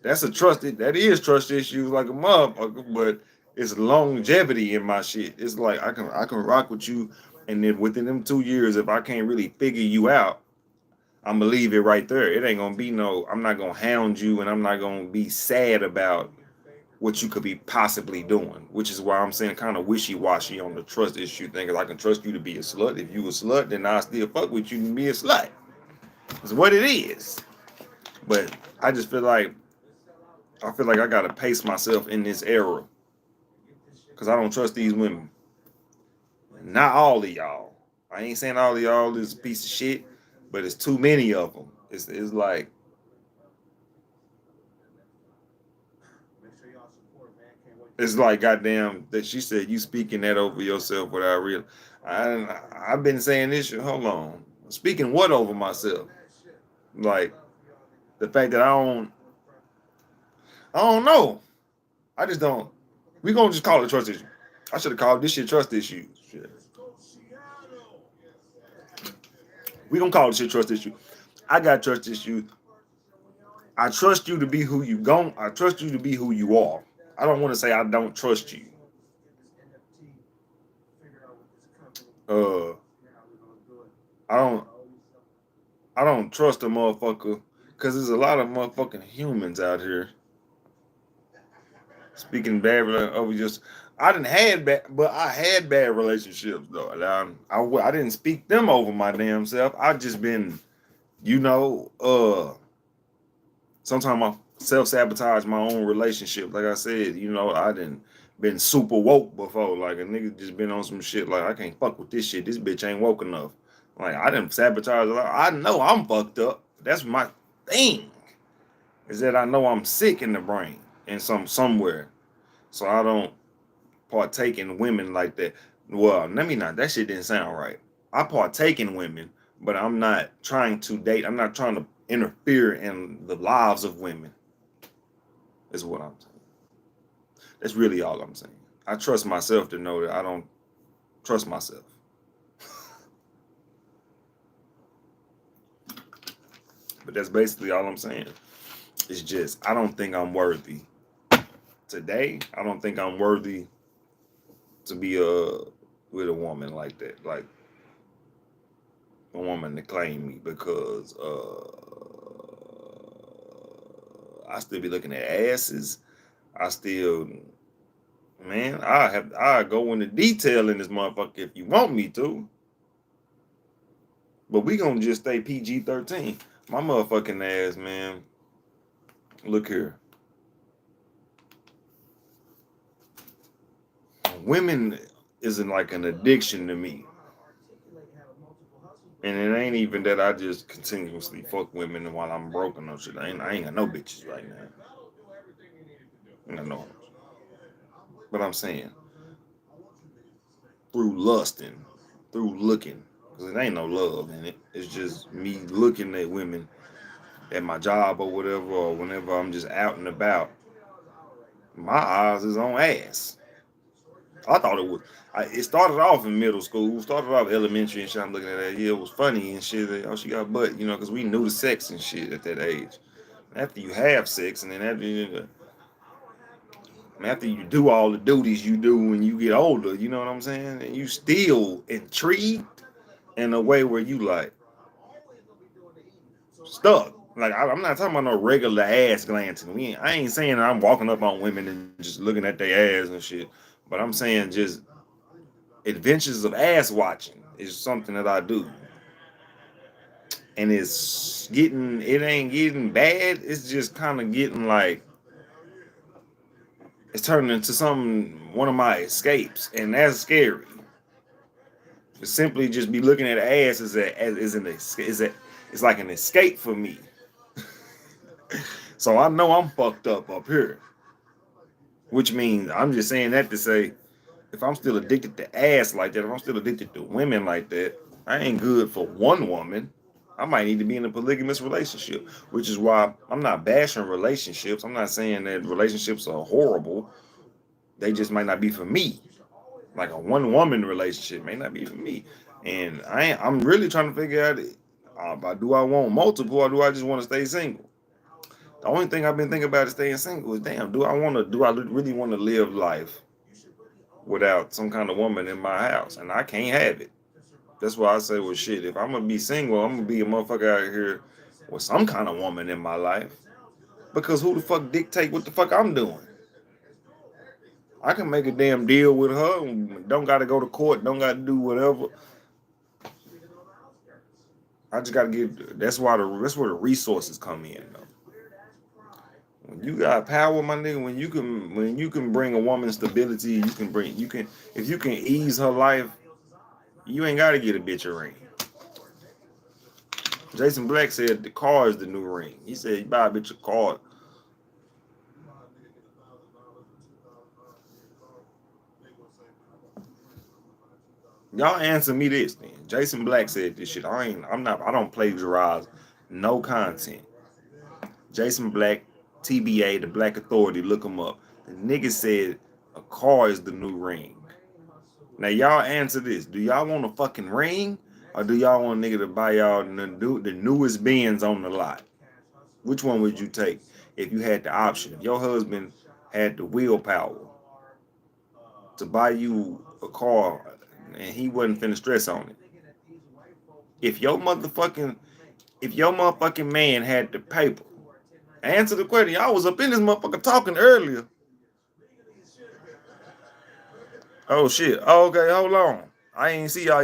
That's a trust. That is trust issues like a motherfucker, but it's longevity in my shit. It's like I can rock with you, and then within them 2 years, if I can't really figure you out, I'm gonna leave it right there. It ain't gonna be no. I'm not gonna hound you, and I'm not gonna be sad about what you could be possibly doing. Which is why I'm saying kind of wishy washy on the trust issue thing. Cause I can trust you to be a slut. If you a slut, then I still fuck with you and be a slut. It's what it is. But I feel like I gotta pace myself in this era because I don't trust these women. Not all of y'all. I ain't saying all of y'all is a piece of shit, but it's too many of them. It's like It's like goddamn that she said you speaking that over yourself without real. I've been saying this shit. Hold on, speaking what over myself? Like the fact that I don't know. I just don't. We gonna just call it trust issue. I should have called this shit trust issues. Shit. We gonna call this shit trust issue. I got trust issues. I trust you to be who you gon'. I trust you to be who you are. I don't want to say I don't trust you. Uh, I don't. I don't trust a motherfucker because there's a lot of motherfucking humans out here speaking bad over just. I didn't had bad, but I had bad relationships though. I didn't speak them over my damn self. I just been, you know, sometimes I self-sabotage my own relationship. Like I said, you know, I didn't been super woke before. Like a nigga just been on some shit like I can't fuck with this shit. This bitch ain't woke enough. Like I didn't sabotage a lot. I know I'm fucked up. That's my thing. Is that I know I'm sick in the brain in somewhere. So I don't partake in women like that. Well, let me not. That shit didn't sound right. I partake in women, but I'm not trying to date. I'm not trying to interfere in the lives of women. Is what I'm saying. That's really all I'm saying. I trust myself to know that I don't trust myself. But that's basically all I'm saying. It's just I don't think I'm worthy. Today, I don't think I'm worthy to be with a woman like that. Like a woman to claim me because I still be looking at asses. I still, man, I go into detail in this motherfucker if you want me to. But we gonna just stay PG-13. My motherfucking ass, man. Look here. Women isn't like an addiction to me. And it ain't even that I just continuously fuck women while I'm broken or shit. I ain't got no bitches right now. I know. But I'm saying through lusting, through looking, because it ain't no love in it. It's just me looking at women at my job or whatever, or whenever I'm just out and about. My eyes is on ass. I thought it was. It started off in middle school, started off elementary and shit. I'm looking at that. Yeah, it was funny and shit. Oh, she got butt, you know, because we knew the sex and shit at that age. After you have sex, and then after you do all the duties you do when you get older, you know what I'm saying? And you still intrigued in a way where you like stuck. Like I'm not talking about no regular ass glancing. I ain't saying that I'm walking up on women and just looking at their ass and shit. But I'm saying just adventures of ass watching is something that I do. And it ain't getting bad. It's just kind of getting like, it's turning into one of my escapes. And that's scary. To simply just be looking at ass it's like an escape for me. So I know I'm fucked up here. Which means I'm just saying that to say, if I'm still addicted to ass like that, if I'm still addicted to women like that, I ain't good for one woman. I might need to be in a polygamous relationship, which is why I'm not bashing relationships. I'm not saying that relationships are horrible. They just might not be for me. Like a one woman relationship may not be for me. And I'm really trying to figure out, do I want multiple or do I just want to stay single? The only thing I've been thinking about is staying single is, damn, do I really want to live life without some kind of woman in my house? And I can't have it. That's why I say, well, shit, if I'm going to be single, I'm going to be a motherfucker out here with some kind of woman in my life. Because who the fuck dictate what the fuck I'm doing? I can make a damn deal with her. Don't got to go to court. Don't got to do whatever. I just got to get. That's where the resources come in, though. When you got power, my nigga, when you can bring a woman stability, if you can ease her life, you ain't got to get a bitch a ring. Jason Black said the car is the new ring. He said you buy a bitch a car. Y'all answer me this then. Jason Black said this shit. I don't plagiarize no content. Jason Black, TBA, the Black Authority, look him up. The nigga said a car is the new ring. Now y'all answer this. Do y'all want a fucking ring? Or do y'all want a nigga to buy y'all the newest Benz on the lot? Which one would you take if you had the option? If your husband had the willpower to buy you a car and he wasn't finna stress on it. If your motherfucking man had the paper, answer the question. Y'all was up in this motherfucker talking earlier. Oh shit. Oh, okay, hold on. I ain't see y'all.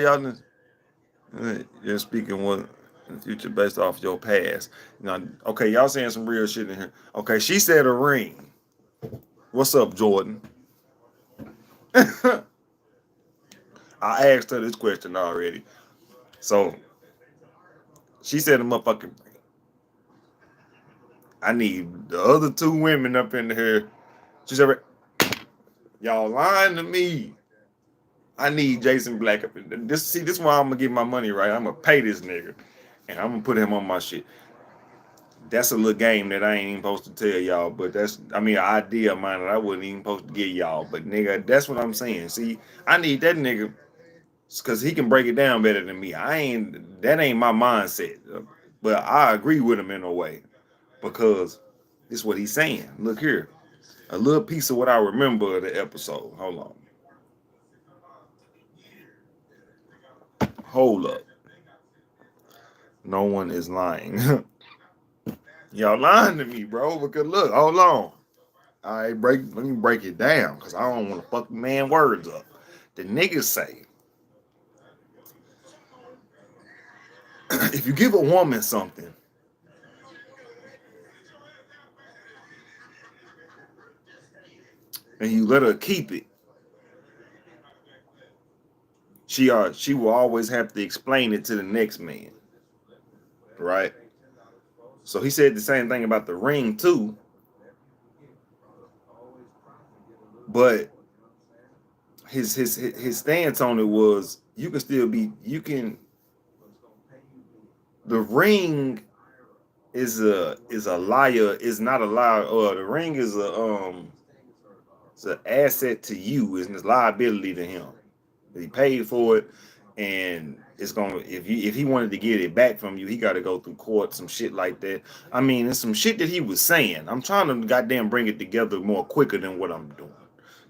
You're speaking what in the future based off your past. Now, okay, y'all saying some real shit in here. Okay, she said a ring. What's up, Jordan? I asked her this question already. So she said a motherfucking ring. I need the other two women up in here. She said, y'all lying to me. I need Jason Black up in there. This is why I'm gonna get my money right. I'm gonna pay this nigga. And I'm gonna put him on my shit. That's a little game that I ain't even supposed to tell y'all, but an idea of mine that I wasn't even supposed to give y'all. But nigga, that's what I'm saying. See, I need that nigga because he can break it down better than me. That ain't my mindset. But I agree with him in a way because this is what he's saying. Look here. A little piece of what I remember of the episode. Hold on. Hold up. No one is lying. Y'all lying to me, bro. Because look, hold on. Let me break it down because I don't want to fuck man words up. The niggas say if you give a woman something and you let her keep it, she will always have to explain it to the next man. Right? So he said the same thing about the ring too. But his stance on it was the ring is a liar, is not a liar, or the ring is it's an asset to you, it's a liability to him. He paid for it, and it's gonna if he wanted to get it back from you, he got to go through court, some shit like that. I mean, it's some shit that he was saying. I'm trying to goddamn bring it together more quicker than what I'm doing.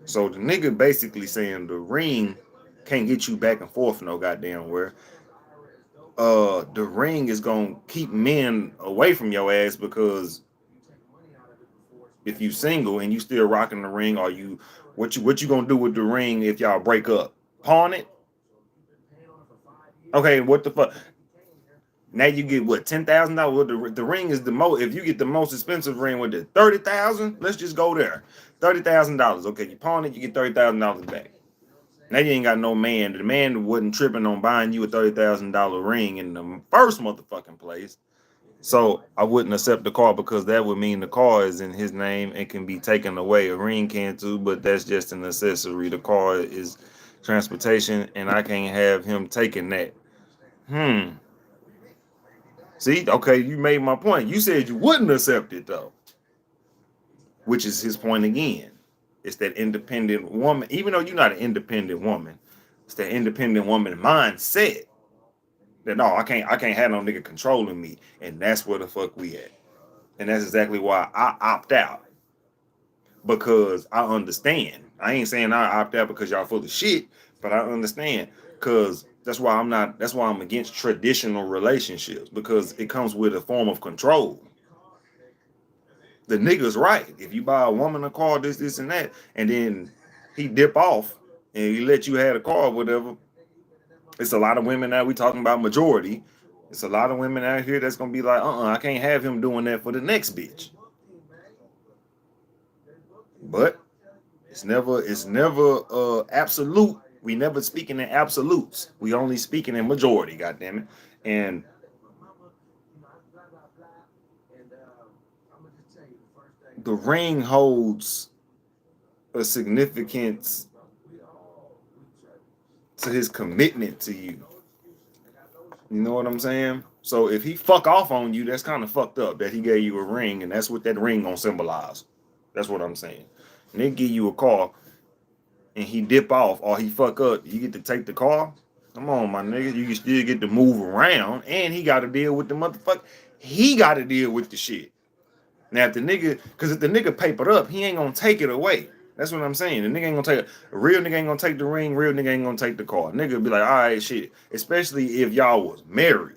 So the nigga basically saying the ring can't get you back and forth no goddamn where. The ring is gonna keep men away from your ass because if you single and you still rocking the ring, what you gonna do with the ring if y'all break up? Pawn it? Okay, what the fuck? Now you get what, $10,000? The ring is the most. If you get the most expensive ring with the 30,000, let's just go there. $30,000. Okay, you pawn it, you get $30,000 back. Now you ain't got no man. The man wasn't tripping on buying you a $30,000 ring in the first motherfucking place. So I wouldn't accept the car because that would mean the car is in his name and can be taken away. A ring can too, but that's just an accessory. The car is transportation, and I can't have him taking that. See, okay, you made my point. You said you wouldn't accept it though, which is his point again. It's that independent woman, even though you're not an independent woman, it's that independent woman mindset that no, I can't have no nigga controlling me. And that's where the fuck we at. And that's exactly why I opt out. Because I understand. I ain't saying I opt out because y'all full of shit, but I understand. Cause that's why I'm against traditional relationships, because it comes with a form of control. The nigga's right. If you buy a woman a car, this, and that, and then he dip off and he let you have a car or whatever, it's a lot of women now, we talking about majority. It's a lot of women out here that's gonna be like, I can't have him doing that for the next bitch. But it's never absolute. We never speaking in absolutes. We only speaking in majority, goddamn it. And the ring holds a significance to his commitment to you. You know what I'm saying? So if he fuck off on you, that's kind of fucked up that he gave you a ring, and that's what that ring gonna symbolize. That's what I'm saying. And they give you a car, and he dip off or he fuck up, you get to take the car. Come on, my nigga. You can still get to move around, and he got to deal with the motherfucker. He got to deal with the shit. Now, if the nigga, because if the nigga papered up, he ain't gonna take it away. That's what I'm saying. The nigga ain't gonna take it. A real nigga ain't gonna take the ring. Real nigga ain't gonna take the car. Nigga be like, all right, shit. Especially if y'all was married.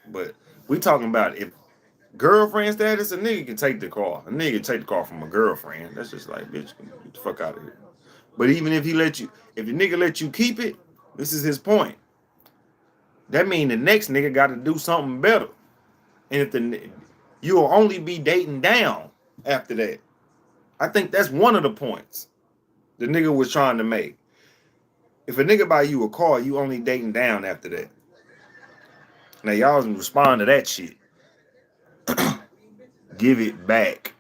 But we talking about if girlfriend status, a nigga can take the car. A nigga can take the car from a girlfriend. That's just like, bitch, get the fuck out of here. But even if he let you, if the nigga let you keep it, this is his point. That mean the next nigga got to do something better. And if you'll only be dating down after that. I think that's one of the points the nigga was trying to make. If a nigga buy you a car, you only dating down after that. Now y'all respond to that shit. Give it back.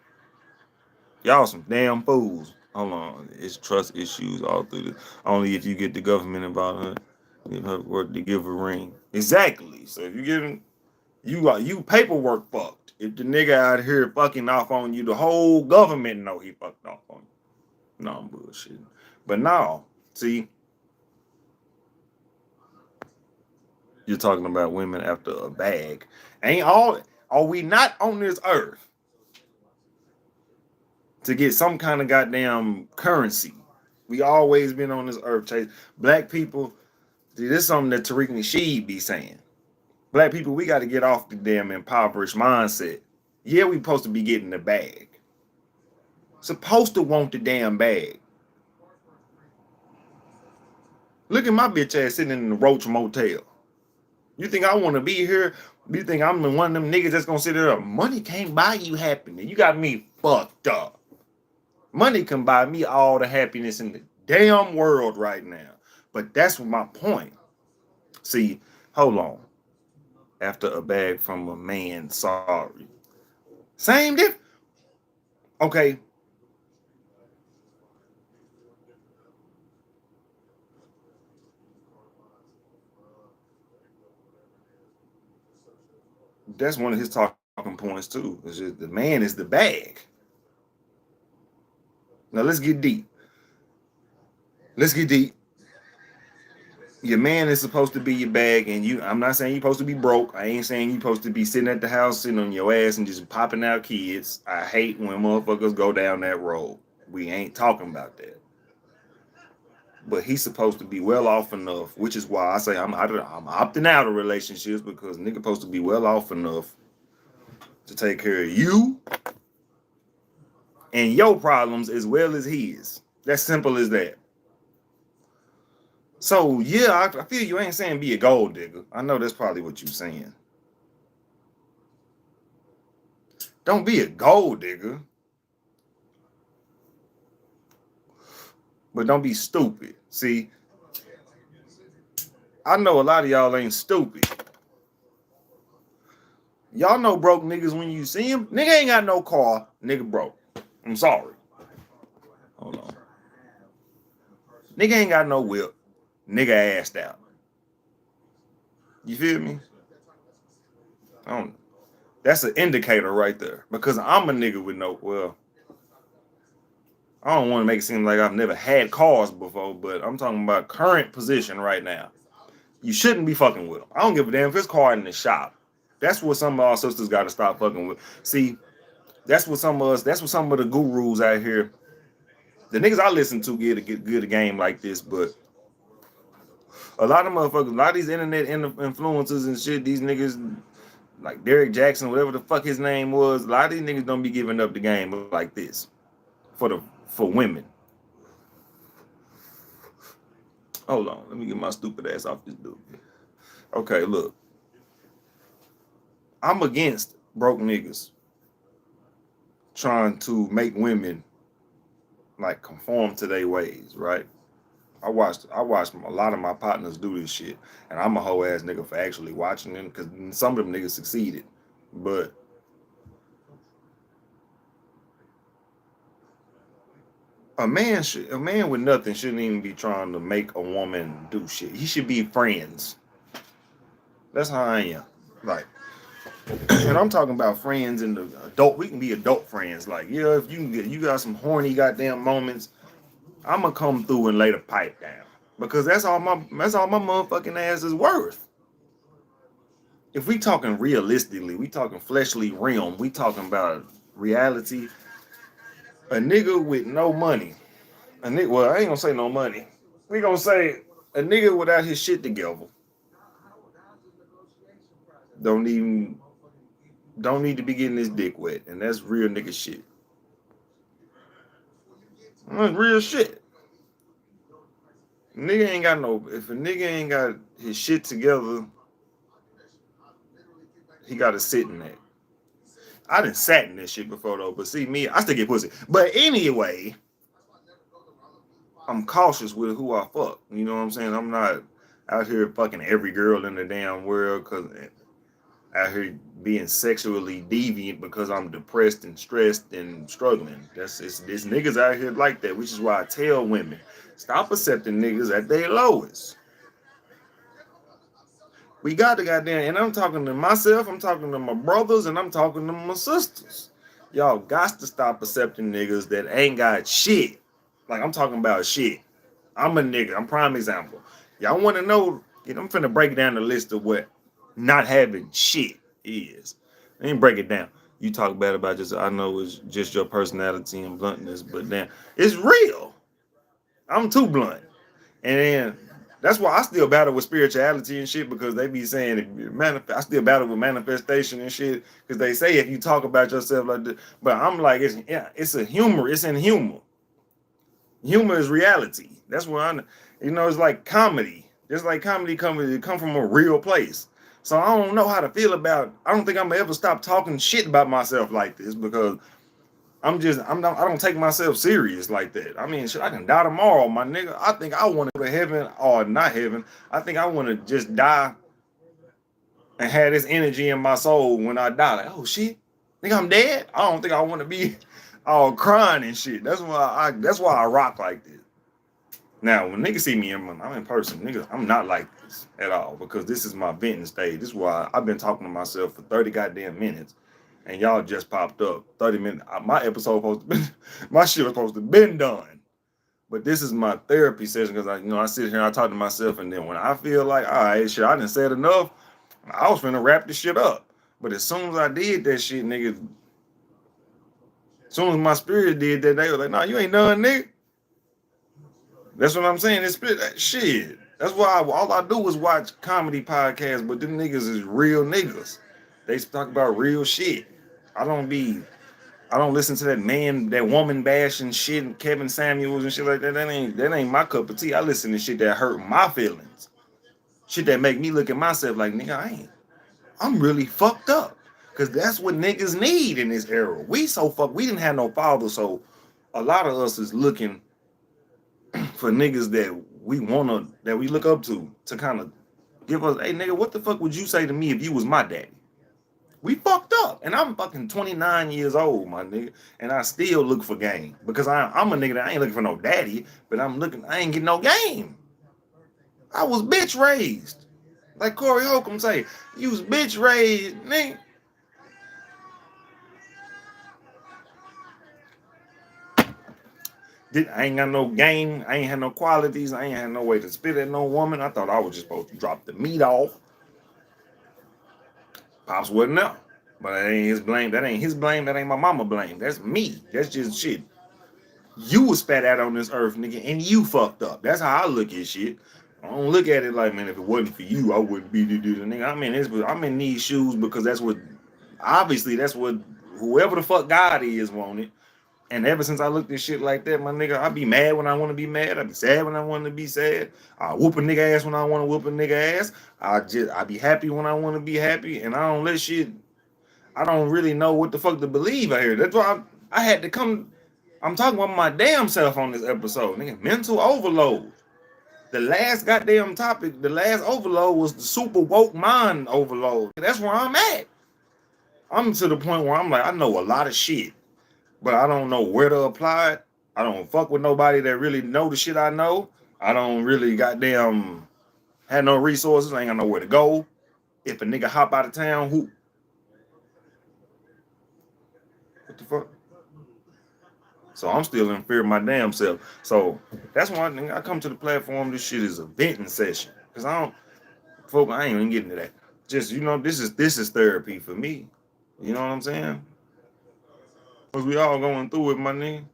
Y'all some damn fools. Hold on. It's trust issues all through this. Only if you get the government involved in her work to give a ring. Exactly. So if you get him, you paperwork fucked. If the nigga out here fucking off on you, the whole government know he fucked off on you. No, I'm bullshitting. But no, see, you're talking about women after a bag. Are we not on this earth to get some kind of goddamn currency? We always been on this earth chase. Black people, see, this is something that Tariq Nasheed be saying. Black people, we got to get off the damn impoverished mindset. Yeah, we supposed to be getting the bag. Supposed to want the damn bag. Look at my bitch ass sitting in the Roach Motel. You think I want to be here? You think I'm one of them niggas that's gonna sit there? Money can't buy you happiness. You got me fucked up. Money can buy me all the happiness in the damn world right now. But that's my point. See, hold on. After a bag from a man, sorry. Same difference. Okay. That's one of his talking points too. It's just the man is the bag. Now let's get deep. Let's get deep. Your man is supposed to be your bag, and I'm not saying you're supposed to be broke. I ain't saying you're supposed to be sitting at the house, sitting on your ass and just popping out kids. I hate when motherfuckers go down that road. We ain't talking about that. But he's supposed to be well off enough, which is why I say I'm opting out of relationships, because nigga supposed to be well off enough to take care of you and your problems as well as his. That's simple as that. So yeah, I feel you ain't saying be a gold digger. I know that's probably what you're saying. Don't be a gold digger, but don't be stupid. See, I know a lot of y'all ain't stupid. Y'all know broke niggas when you see him. Nigga ain't got no car. Nigga broke. I'm sorry. Hold on. Nigga ain't got no whip. Nigga assed out. You feel me? That's an indicator right there. Because I'm a nigga with I don't want to make it seem like I've never had cars before, but I'm talking about current position right now. You shouldn't be fucking with them. I don't give a damn if it's car in the shop. That's what some of our sisters got to stop fucking with. See, that's what some of the gurus out here, the niggas I listen to get a game like this, but a lot of motherfuckers, a lot of these internet influencers and shit, these niggas like Derek Jackson, whatever the fuck his name was, a lot of these niggas don't be giving up the game like this for women. Hold on, let me get my stupid ass off this dude. Okay, look. I'm against broke niggas trying to make women like conform to their ways, right? I watched a lot of my partners do this shit, and I'm a hoe ass nigga for actually watching them, because some of them niggas succeeded. But A man with nothing shouldn't even be trying to make a woman do shit. He should be friends. That's how I am. Like, and I'm talking about friends in the adult. We can be adult friends. Like, yeah, if you got some horny goddamn moments, I'ma come through and lay the pipe down because that's all my motherfucking ass is worth. If we talking realistically, we talking fleshly realm. We talking about reality. A nigga with no money. A nigga. Well, I ain't gonna say no money. We gonna say a nigga without his shit together don't even don't need to be getting his dick wet, and that's real nigga shit. That's real shit. Nigga ain't got no. If a nigga ain't got his shit together, he got to sit in that. I done sat in this shit before though, but see me, I still get pussy. But anyway, I'm cautious with who I fuck. You know what I'm saying? I'm not out here fucking every girl in the damn world because out here being sexually deviant because I'm depressed and stressed and struggling. It's niggas out here like that, which is why I tell women, stop accepting niggas at their lowest. We got the goddamn, and I'm talking to myself, I'm talking to my brothers, and I'm talking to my sisters. Y'all got to stop accepting niggas that ain't got shit. Like, I'm talking about shit. I'm a nigga. I'm prime example. Y'all want to know, I'm finna break down the list of what not having shit is. Let me break it down. You talk bad about just, I know it's just your personality and bluntness, but then it's real. I'm too blunt. And then that's why I still battle with spirituality and shit because they be saying I still battle with manifestation and shit because they say if you talk about yourself like this, but I'm like it's a humor. It's in humor. Humor is reality. That's where it's like comedy. Just like comedy come from a real place. So I don't know how to feel about. I don't think I'm gonna ever stop talking shit about myself like this because I don't take myself serious like that. I mean, shit, I can die tomorrow, my nigga. I think I want to go to heaven or not heaven. I think I want to just die and have this energy in my soul when I die. Like, oh shit, think I'm dead? I don't think I want to be all crying and shit. That's why I rock like this. Now, when niggas see me, I'm in person. Niggas, I'm not like this at all because this is my venting stage. This is why I've been talking to myself for 30 goddamn minutes. And y'all just popped up 30 minutes. My episode supposed to be, my shit was supposed to have been done. But this is my therapy session because I sit here and I talk to myself, and then when I feel like, all right, shit, I done said enough, I was finna wrap this shit up. But as soon as I did that shit, nigga, as soon as my spirit did that, they was like, nah, you ain't done, nigga. That's what I'm saying. It's shit. That's why all I do is watch comedy podcasts, but them niggas is real niggas. They talk about real shit. I don't listen to that woman bashing shit and Kevin Samuels and shit like that. That ain't my cup of tea. I listen to shit that hurt my feelings. Shit that make me look at myself like, nigga, I'm really fucked up. Cause that's what niggas need in this era. We didn't have no father, so a lot of us is looking for niggas that we look up to kind of give us, hey nigga, what the fuck would you say to me if you was my daddy? We fucked up, and I'm fucking 29 years old, my nigga, and I still look for game because I'm a nigga that I ain't looking for no daddy, but I ain't getting no game. I was bitch raised, like Corey Holcomb say, you was bitch raised, nigga. I ain't got no game, I ain't had no qualities, I ain't had no way to spit at no woman. I thought I was just supposed to drop the meat off. Pops wasn't know. But that ain't his blame. That ain't his blame. That ain't my mama blame. That's me. That's just shit. You was spat out on this earth, nigga, and you fucked up. That's how I look at shit. I don't look at it like, man, if it wasn't for you, I wouldn't be the nigga. I'm in these shoes because that's what whoever the fuck God is wanted. And ever since I looked at shit like that, my nigga, I be mad when I want to be mad. I be sad when I want to be sad. I whoop a nigga ass when I want to whoop a nigga ass. I be happy when I want to be happy, and I don't let shit. I don't really know what the fuck to believe out here. That's why I had to come. I'm talking about my damn self on this episode, nigga. Mental overload. The last goddamn topic, the last overload was the super woke mind overload. That's where I'm at. I'm to the point where I'm like, I know a lot of shit, but I don't know where to apply it. I don't fuck with nobody that really know the shit I know. I don't really goddamn have no resources. I ain't got nowhere to go. If a nigga hop out of town, who? What the fuck? So I'm still in fear of my damn self. So that's one thing. I come to the platform. This shit is a venting session. Cause I don't, folk. I ain't even getting to that. Just this is therapy for me. You know what I'm saying? Cause we all going through it, my nigga.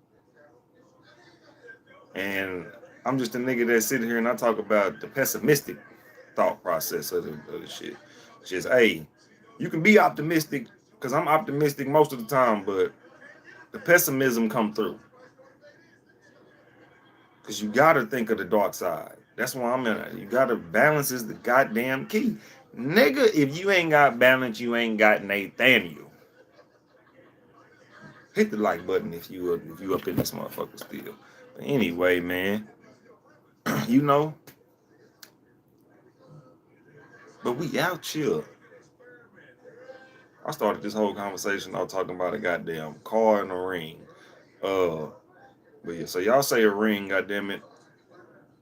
And I'm just a nigga that sit here and I talk about the pessimistic thought process of the shit. Just hey, you can be optimistic because I'm optimistic most of the time, but the pessimism come through because you gotta think of the dark side. That's why I'm in it. You gotta balance is the goddamn key, nigga. If you ain't got balance, you ain't got Nathaniel. Hit the like button if you up in this motherfucker still. But anyway, man, you know. But we out here. I started this whole conversation out talking about a goddamn car and a ring. But yeah, so y'all say a ring, goddamn it.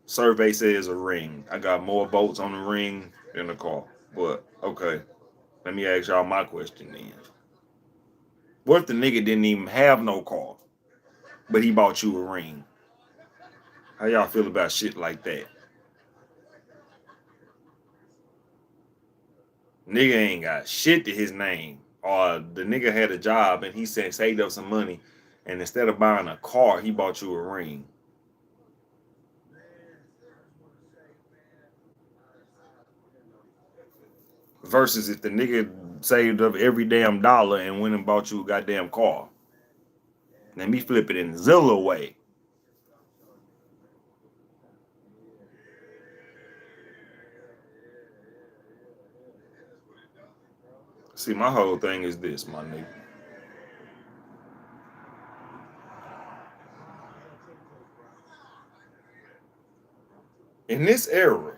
Survey says a ring. I got more votes on the ring than the car. But okay, let me ask y'all my question then. What if the nigga didn't even have no car, but he bought you a ring? How y'all feel about shit like that? Nigga ain't got shit to his name. Or the nigga had a job and he said saved up some money, and instead of buying a car, he bought you a ring. Versus if the nigga saved up every damn dollar and went and bought you a goddamn car. Let me flip it in the Zillow way. See, my whole thing is this, my nigga. In this era,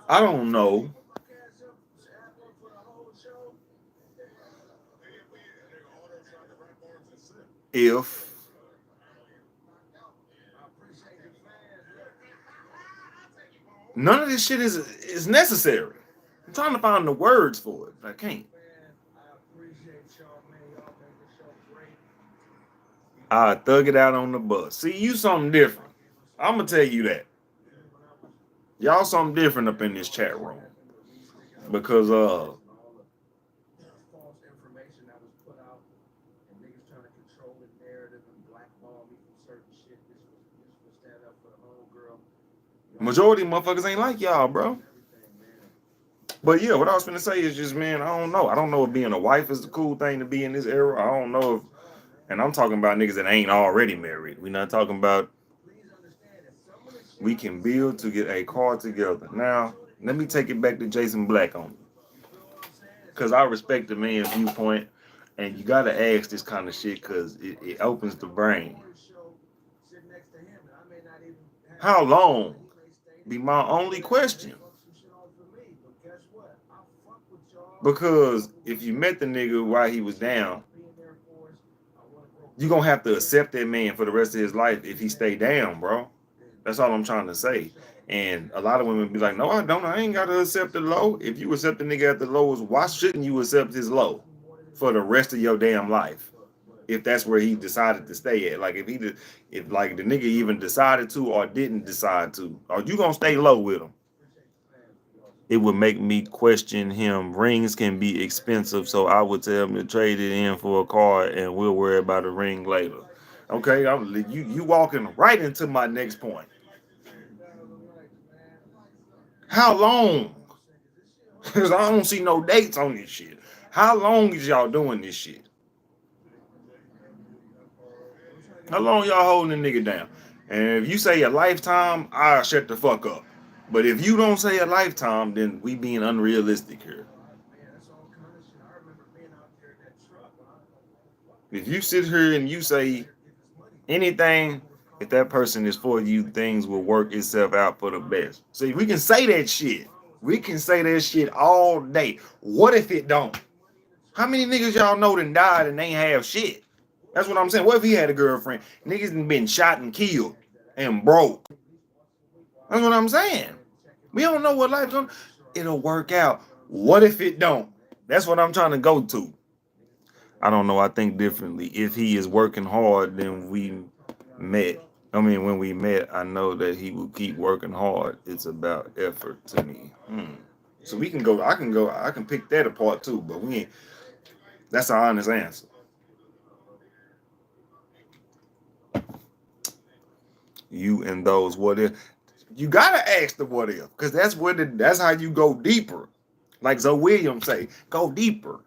I don't know if none of this shit is necessary. I'm trying to find the words for it, but I can't. I thug it out on the bus. See, you something different. I'm gonna tell you that. Y'all something different up in this chat room. Because majority of motherfuckers ain't like y'all, bro. But yeah, what I was gonna say is just, man, I don't know. I don't know if being a wife is the cool thing to be in this era. I don't know if, and I'm talking about niggas that ain't already married. We're not talking about we can build to get a car together. Now, let me take it back to Jason Black on it. Because I respect the man's viewpoint, and you gotta ask this kind of shit because it opens the brain. How long? Be my only question. Because if you met the nigga while he was down, you're gonna have to accept that man for the rest of his life if he stay down, bro. That's all I'm trying to say. And a lot of women be like, no, I don't. I ain't gotta accept the low. If you accept the nigga at the lowest, why shouldn't you accept his low for the rest of your damn life? If that's where he decided to stay at. Like if like the nigga even decided to or didn't decide to, or you gonna stay low with him? It would make me question him. Rings can be expensive, so I would tell him to trade it in for a car, and we'll worry about a ring later. Okay, you walking right into my next point. How long? Because I don't see no dates on this shit. How long is y'all doing this shit? How long y'all holding the nigga down? And if you say a lifetime, I'll shut the fuck up. But if you don't say a lifetime, then we being unrealistic here. If you sit here and you say anything, if that person is for you, things will work itself out for the best. See, we can say that shit. We can say that shit all day. What if it don't? How many niggas y'all know done died and ain't have shit? That's what I'm saying. What if he had a girlfriend? Niggas done been shot and killed and broke. That's what I'm saying. We don't know what life's gonna. It'll work out. What if it don't? That's what I'm trying to go to. I don't know. I think differently. If he is working hard, then we met. I mean, when we met, I know that he will keep working hard. It's about effort to me. So we can go. I can go. I can pick that apart too. But we ain't. That's an honest answer. You and those what if. You gotta ask the what if, because that's how you go deeper. Like Zoe Williams say, go deeper.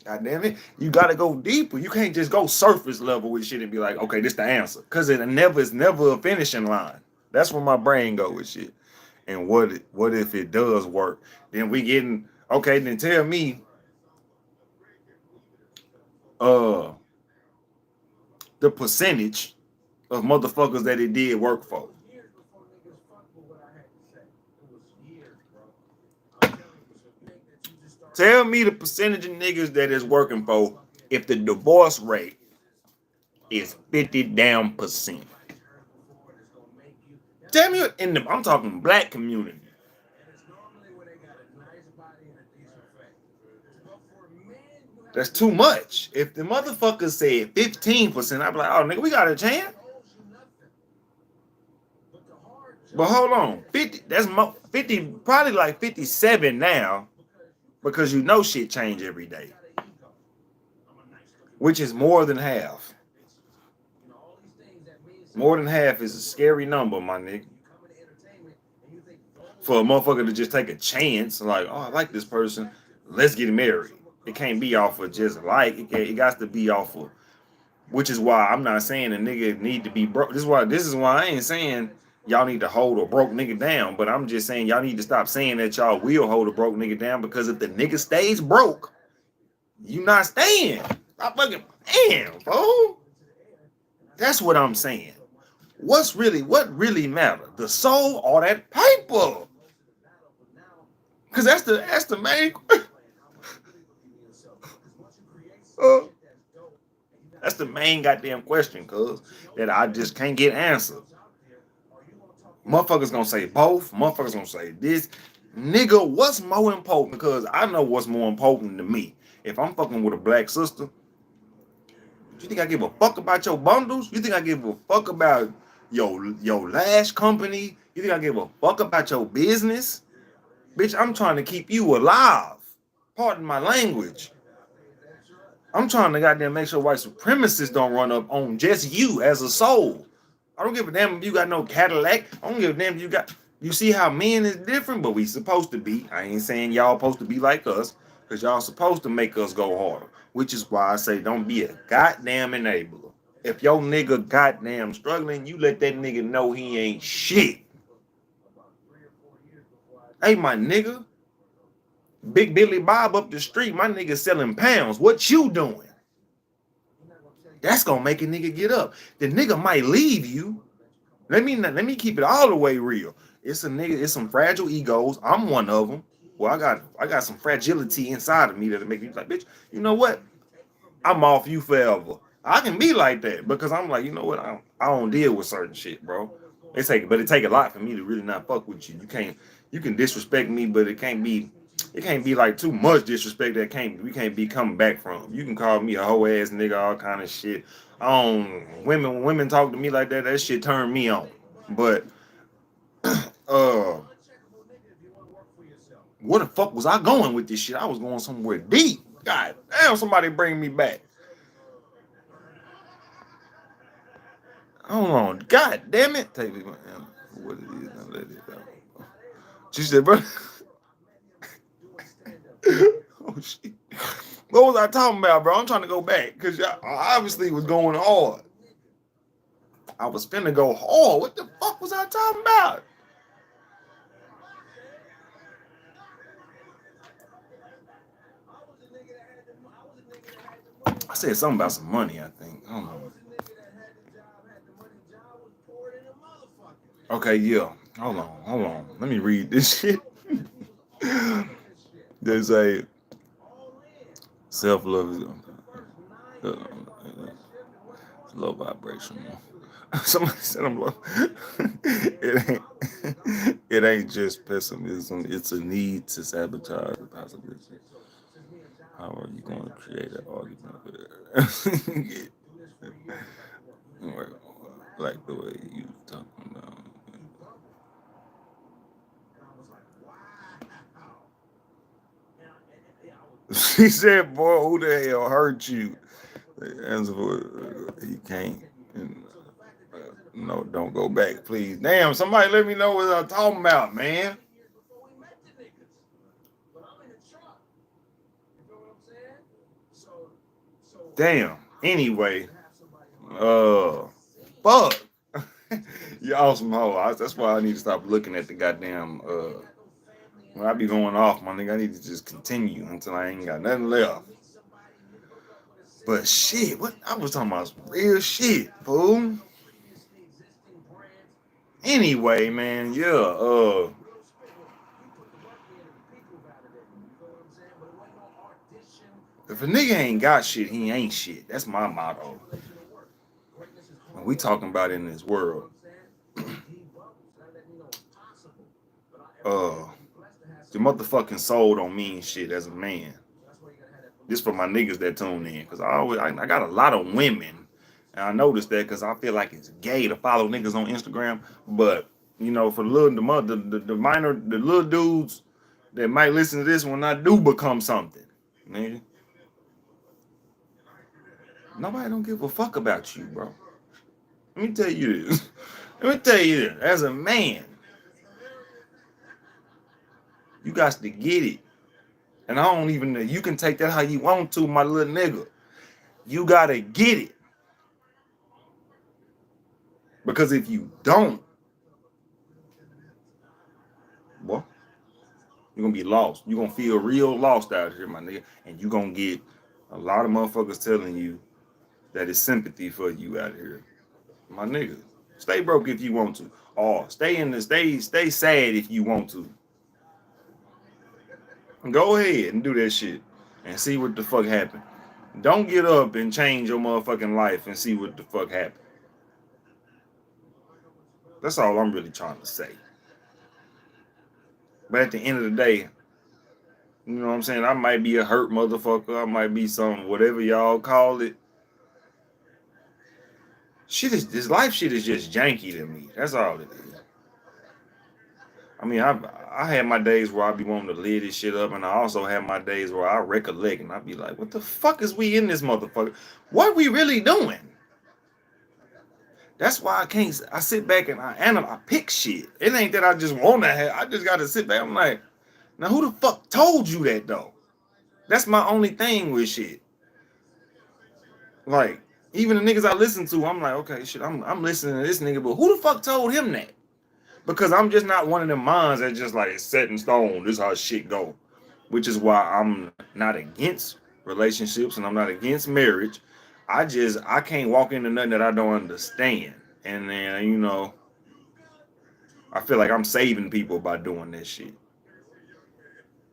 God damn it. You gotta go deeper. You can't just go surface level with shit and be like, okay, this the answer. Cause it's never a finishing line. That's where my brain go with shit. And what if it does work? Then we getting okay, then tell me the percentage of motherfuckers that it did work for. Tell me the percentage of niggas that is working for if the divorce rate is 50 damn percent. Tell me I'm talking black community. That's too much. If the motherfucker said 15%, I'd be like, oh nigga, we got a chance. But hold on, 50. That's 50, probably like 57 now, because you know shit change every day, which is more than half. More than half is a scary number, my nigga. For a motherfucker to just take a chance, like, oh, I like this person, let's get married. It can't be off of just like it got to be off of. Which is why I'm not saying a nigga need to be broke. This is why I ain't saying y'all need to hold a broke nigga down. But I'm just saying y'all need to stop saying that y'all will hold a broke nigga down, because if the nigga stays broke, you not staying. Stop fucking damn, bro. That's what I'm saying. What really matter? The soul or that paper? Cause that's the main. That's the main goddamn question, cuz, that I just can't get answered. Motherfuckers gonna say both. Motherfuckers gonna say this. Nigga, what's more important? Because I know what's more important to me. If I'm fucking with a black sister, you think I give a fuck about your bundles? You think I give a fuck about your lash company? You think I give a fuck about your business? Bitch, I'm trying to keep you alive. Pardon my language. I'm trying to goddamn make sure white supremacists don't run up on just you as a soul. I don't give a damn if you got no Cadillac. I don't give a damn if you got. You see how men is different, but we supposed to be. I ain't saying y'all supposed to be like us, because y'all supposed to make us go harder. Which is why I say don't be a goddamn enabler. If your nigga goddamn struggling, you let that nigga know he ain't shit. Hey, my nigga. Big Billy Bob up the street, my nigga selling pounds. What you doing? That's gonna make a nigga get up. The nigga might leave you. Let me keep it all the way real. It's a nigga, it's some fragile egos. I'm one of them. Well, I got some fragility inside of me that'll make me like, bitch, you know what? I'm off you forever. I can be like that because I'm like, you know what? I don't deal with certain shit, bro. It take a lot for me to really not fuck with you. You can disrespect me, but it can't be like too much disrespect that we can't be coming back from. You can call me a hoe ass nigga, all kind of shit. When women talk to me like that, that shit turn me on. But where the fuck was I going with this shit? I was going somewhere deep. God damn, somebody bring me back. Hold on. God damn it. Take me. What it is, now let it go. She said, bro. Oh shit. What was I talking about, bro? I'm trying to go back because I obviously was going hard. I was finna go hard. What the fuck was I talking about? I said something about some money, I think. I don't know. Okay, yeah. Hold on. Let me read this shit. They say self-love is low vibration. Somebody said I'm low. It ain't just pessimism. It's a need to sabotage the possibility. How are you going to create an argument? Like the way you talking about. She said, "Boy, who the hell hurt you?" The answer was, "He can't." And, no, don't go back, please. Damn, somebody let me know what I'm talking about, man. Damn. Anyway, fuck. You awesome hoe. That's why I need to stop looking at the goddamn. When I be going off, my nigga, I need to just continue until I ain't got nothing left. But shit, what I was talking about some real shit, fool. Anyway, man, yeah, if a nigga ain't got shit, he ain't shit. That's my motto. When we talking about in this world. The motherfucking soul don't mean shit as a man. This for my niggas that tune in, cause I got a lot of women, and I noticed that because I feel like it's gay to follow niggas on Instagram. But you know, for the little dudes that might listen to this when I do become something, nigga, nobody don't give a fuck about you, bro. Let me tell you this. Let me tell you this. As a man, you got to get it. And I don't even know. You can take that how you want to, my little nigga. You gotta get it. Because if you don't, boy, you're gonna be lost. You're gonna feel real lost out here, my nigga. And you're gonna get a lot of motherfuckers telling you that it's sympathy for you out here. My nigga. Stay broke if you want to. Or stay sad if you want to. Go ahead and do that shit. And see what the fuck happened. Don't get up and change your motherfucking life and see what the fuck happened. That's all I'm really trying to say. But at the end of the day, you know what I'm saying? I might be a hurt motherfucker. I might be some whatever y'all call it. This life shit is just janky to me. That's all it is. I mean, I had my days where I be wanting to lay this shit up, and I also had my days where I recollect and I be like, what the fuck is we in this motherfucker? What we really doing? That's why I sit back and I pick shit. It ain't that I just want to have. I just got to sit back. I'm like, now who the fuck told you that though? That's my only thing with shit. Like, even the niggas I listen to, I'm like, okay, shit, I'm listening to this nigga, but who the fuck told him that? Because I'm just not one of them minds that just like set in stone. This is how shit go. Which is why I'm not against relationships and I'm not against marriage. I can't walk into nothing that I don't understand. And then, you know, I feel like I'm saving people by doing this shit.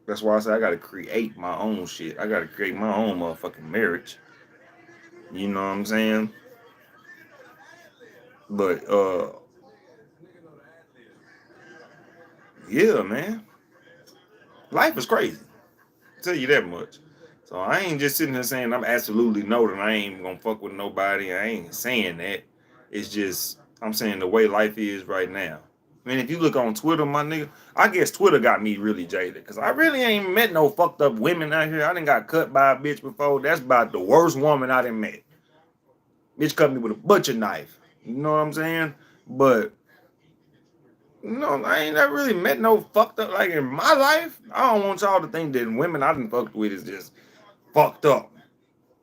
That's why I say I gotta create my own shit. I gotta create my own motherfucking marriage. You know what I'm saying? But yeah, man. Life is crazy. I'll tell you that much. So I ain't just sitting there saying I'm absolutely no that I ain't gonna fuck with nobody. I ain't saying that. It's just I'm saying the way life is right now. I mean, if you look on Twitter, my nigga, I guess Twitter got me really jaded. Because I really ain't met no fucked up women out here. I done got cut by a bitch before. That's about the worst woman I done met. Bitch cut me with a butcher knife. You know what I'm saying? But, no, I ain't never really met no fucked up, like in my life. I don't want y'all to think that women I done fucked with is just fucked up.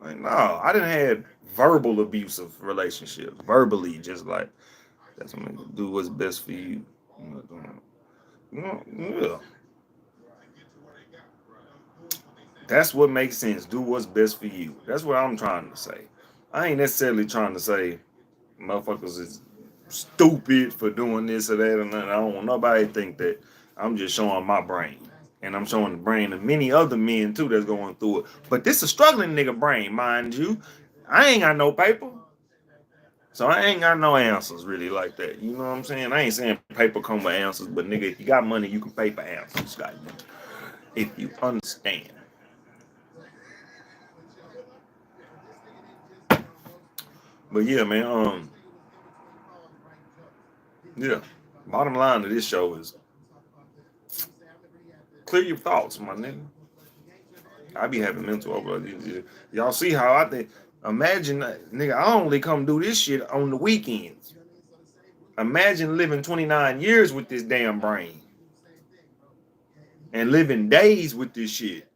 Like, no, I done had verbal abusive relationships. Verbally, just like, that's what I'm gonna do what's best for you. Yeah. That's what makes sense. Do what's best for you. That's what I'm trying to say. I ain't necessarily trying to say motherfuckers is stupid for doing this or that or nothing. I don't want nobody to think that. I'm just showing my brain. And I'm showing the brain of many other men too that's going through it. But this is a struggling nigga brain, mind you. I ain't got no paper. So I ain't got no answers really like that. You know what I'm saying? I ain't saying paper come with answers, but nigga, if you got money, you can pay for answers, goddamn. If you understand. But yeah, man, yeah. Bottom line of this show is clear your thoughts, my nigga. I be having mental overload. Y'all see how I think? Imagine, nigga, I only come do this shit on the weekends. Imagine living 29 years with this damn brain and living days with this shit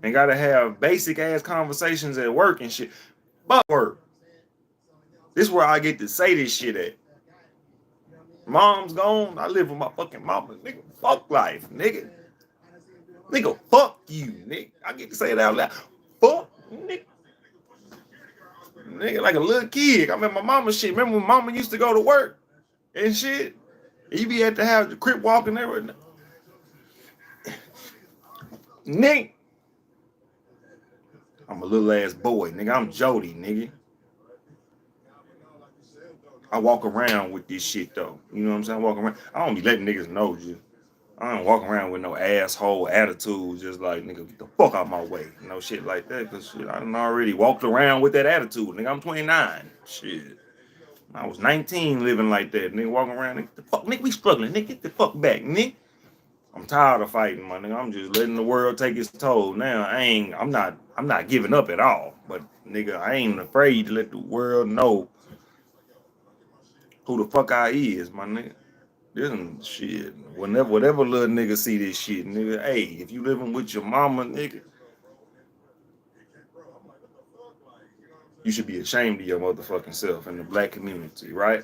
and gotta have basic ass conversations at work and shit. But work. This is where I get to say this shit at. Mom's gone. I live with my fucking mama. Nigga, fuck life, nigga. Nigga, fuck you, nigga. I get to say it out loud. Fuck, nigga. Nigga, like a little kid. I remember my mama shit. Remember when mama used to go to work and shit? You be at the house, the crib walking there. Nigga. I'm a little ass boy, nigga. I'm Jody, nigga. I walk around with this shit though. You know what I'm saying? I walk around. I don't be letting niggas know you. I don't walk around with no asshole attitude, just like nigga, get the fuck out my way. No shit like that. Cause shit, I done already walked around with that attitude. Nigga, I'm 29. Shit. I was 19 living like that. Nigga walking around, nigga, the fuck, nigga, we struggling. Nigga, get the fuck back, nigga. I'm tired of fighting, my nigga. I'm just letting the world take its toll. Now I'm not giving up at all. But nigga, I ain't afraid to let the world know who the fuck I is, my nigga. This shit. Whatever little nigga see this shit, nigga. Hey, if you living with your mama, nigga, you should be ashamed of your motherfucking self in the black community, right?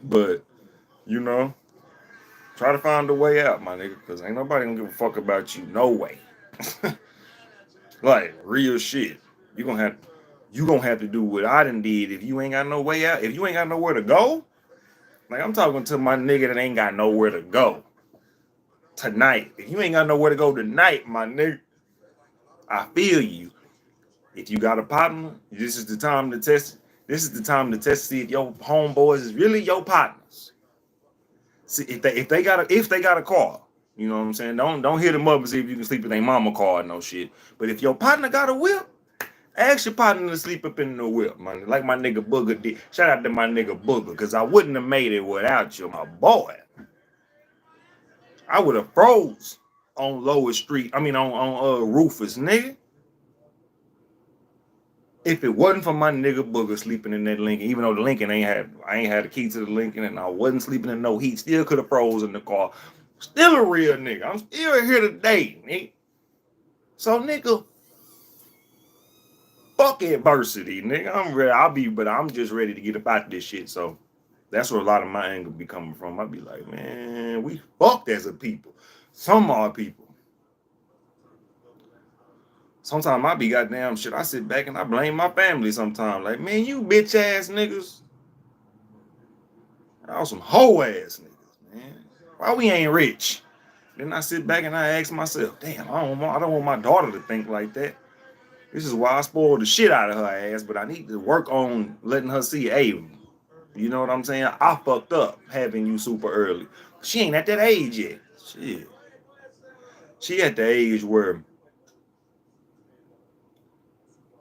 But, you know, try to find a way out, my nigga, because ain't nobody gonna give a fuck about you, no way. Like, real shit. You gonna have to do what I done did if you ain't got no way out. If you ain't got nowhere to go, like I'm talking to my nigga that ain't got nowhere to go tonight. If you ain't got nowhere to go tonight, my nigga, I feel you. If you got a partner, this is the time to test. This is the time to test to see if your homeboys is really your partners. See if they got a car, you know what I'm saying. Don't hit them up and see if you can sleep in their mama car or no shit. But if your partner got a whip, ask your partner to sleep up in the whip, man. Like my nigga Booger did. Shout out to my nigga Booger, because I wouldn't have made it without you, my boy. I would have froze on Lower Street. I mean on Rufus, nigga. If it wasn't for my nigga Booger sleeping in that Lincoln, even though the Lincoln I ain't had the key to the Lincoln and I wasn't sleeping in no heat, still could have froze in the car. Still a real nigga. I'm still here today, nigga. So nigga, fuck adversity, nigga. I'm ready. But I'm just ready to get up out this shit. So that's where a lot of my anger be coming from. I be like, man, we fucked as a people. Some are people. Sometimes I be goddamn shit. I sit back and I blame my family sometimes. Like, man, you bitch ass niggas. Y'all some hoe ass niggas, man. Why we ain't rich? Then I sit back and I ask myself, damn, I don't want my daughter to think like that. This is why I spoiled the shit out of her ass, but I need to work on letting her see, hey, you know what I'm saying? I fucked up having you super early. She ain't at that age yet. Shit. She at the age where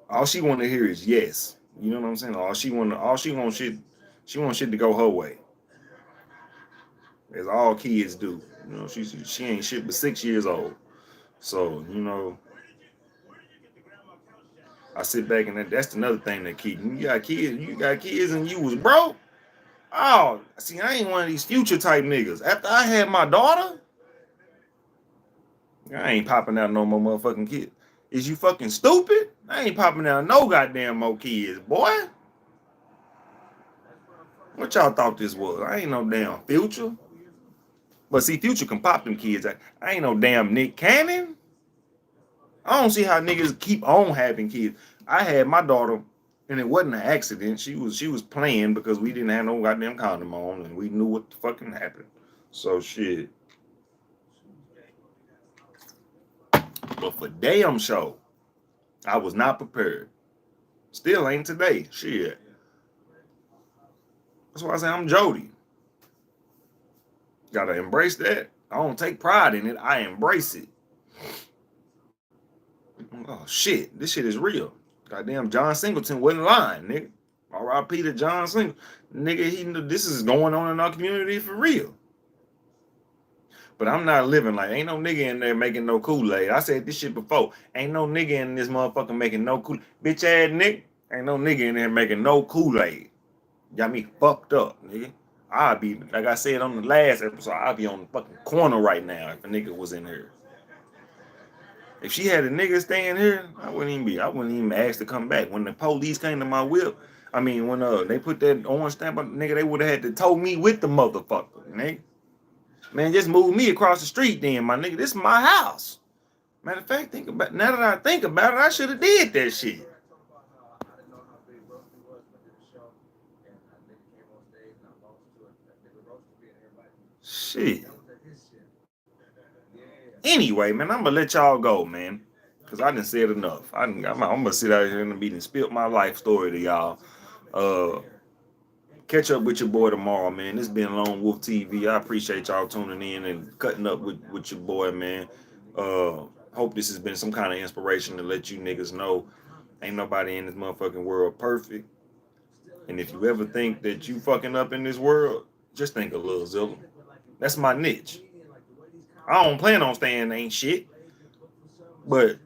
all she want to hear is yes. You know what I'm saying? She wants shit to go her way. As all kids do. You know, she ain't shit but 6 years old. So, you know, I sit back and that's another thing that keep you got kids and you was broke. Oh, see, I ain't one of these future type niggas. After I had my daughter, I ain't popping out no more motherfucking kids. Is you fucking stupid? I ain't popping out no goddamn more kids, boy. What y'all thought this was? I ain't no damn Future. But see, Future can pop them kids. I ain't no damn Nick Cannon. I don't see how niggas keep on having kids. I had my daughter, and it wasn't an accident. She was playing because we didn't have no goddamn condom on, and we knew what the fucking happened. So shit. But for damn sure, I was not prepared. Still ain't today. Shit. That's why I say I'm Jody. Gotta embrace that. I don't take pride in it. I embrace it. Oh shit, this shit is real. Goddamn, John Singleton wasn't lying, nigga. R.I.P. to John Singleton. Nigga, this is going on in our community for real. But I'm not living like, ain't no nigga in there making no Kool-Aid. I said this shit before. Ain't no nigga in this motherfucker making no Kool-Aid. Bitch ass nigga. Ain't no nigga in there making no Kool-Aid. Got me fucked up, nigga. I'd be, like I said on the last episode, I'd be on the fucking corner right now if a nigga was in here. If she had a nigga staying here, I wouldn't even ask to come back. When the police came to my whip, I mean, when they put that orange stamp on the nigga, they would have had to tow me with the motherfucker, nigga. Man, just move me across the street then, my nigga. This is my house. Matter of fact, now that I think about it, I should have did that shit. Shit. Anyway, man, I'm gonna let y'all go, man, because I done said enough. I'm gonna sit out here in the meeting and spill my life story to y'all. Catch up with your boy tomorrow, man. This been LoneWolf TV. I appreciate y'all tuning in and cutting up with your boy, man. Hope this has been some kind of inspiration to let you niggas know ain't nobody in this motherfucking world perfect. And if you ever think that you fucking up in this world, just think of Lil Zilla. That's my niche. I don't plan on staying ain't shit. But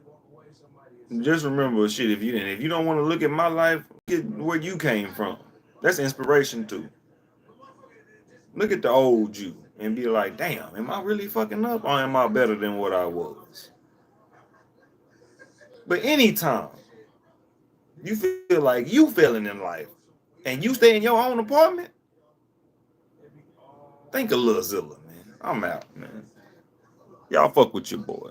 just remember, shit, if you don't want to look at my life, look at where you came from. That's inspiration too. Look at the old you and be like, damn, am I really fucking up or am I better than what I was? But anytime you feel like you failing in life and you stay in your own apartment, think of Lil Zilla, man. I'm out, man. Y'all fuck with your boy.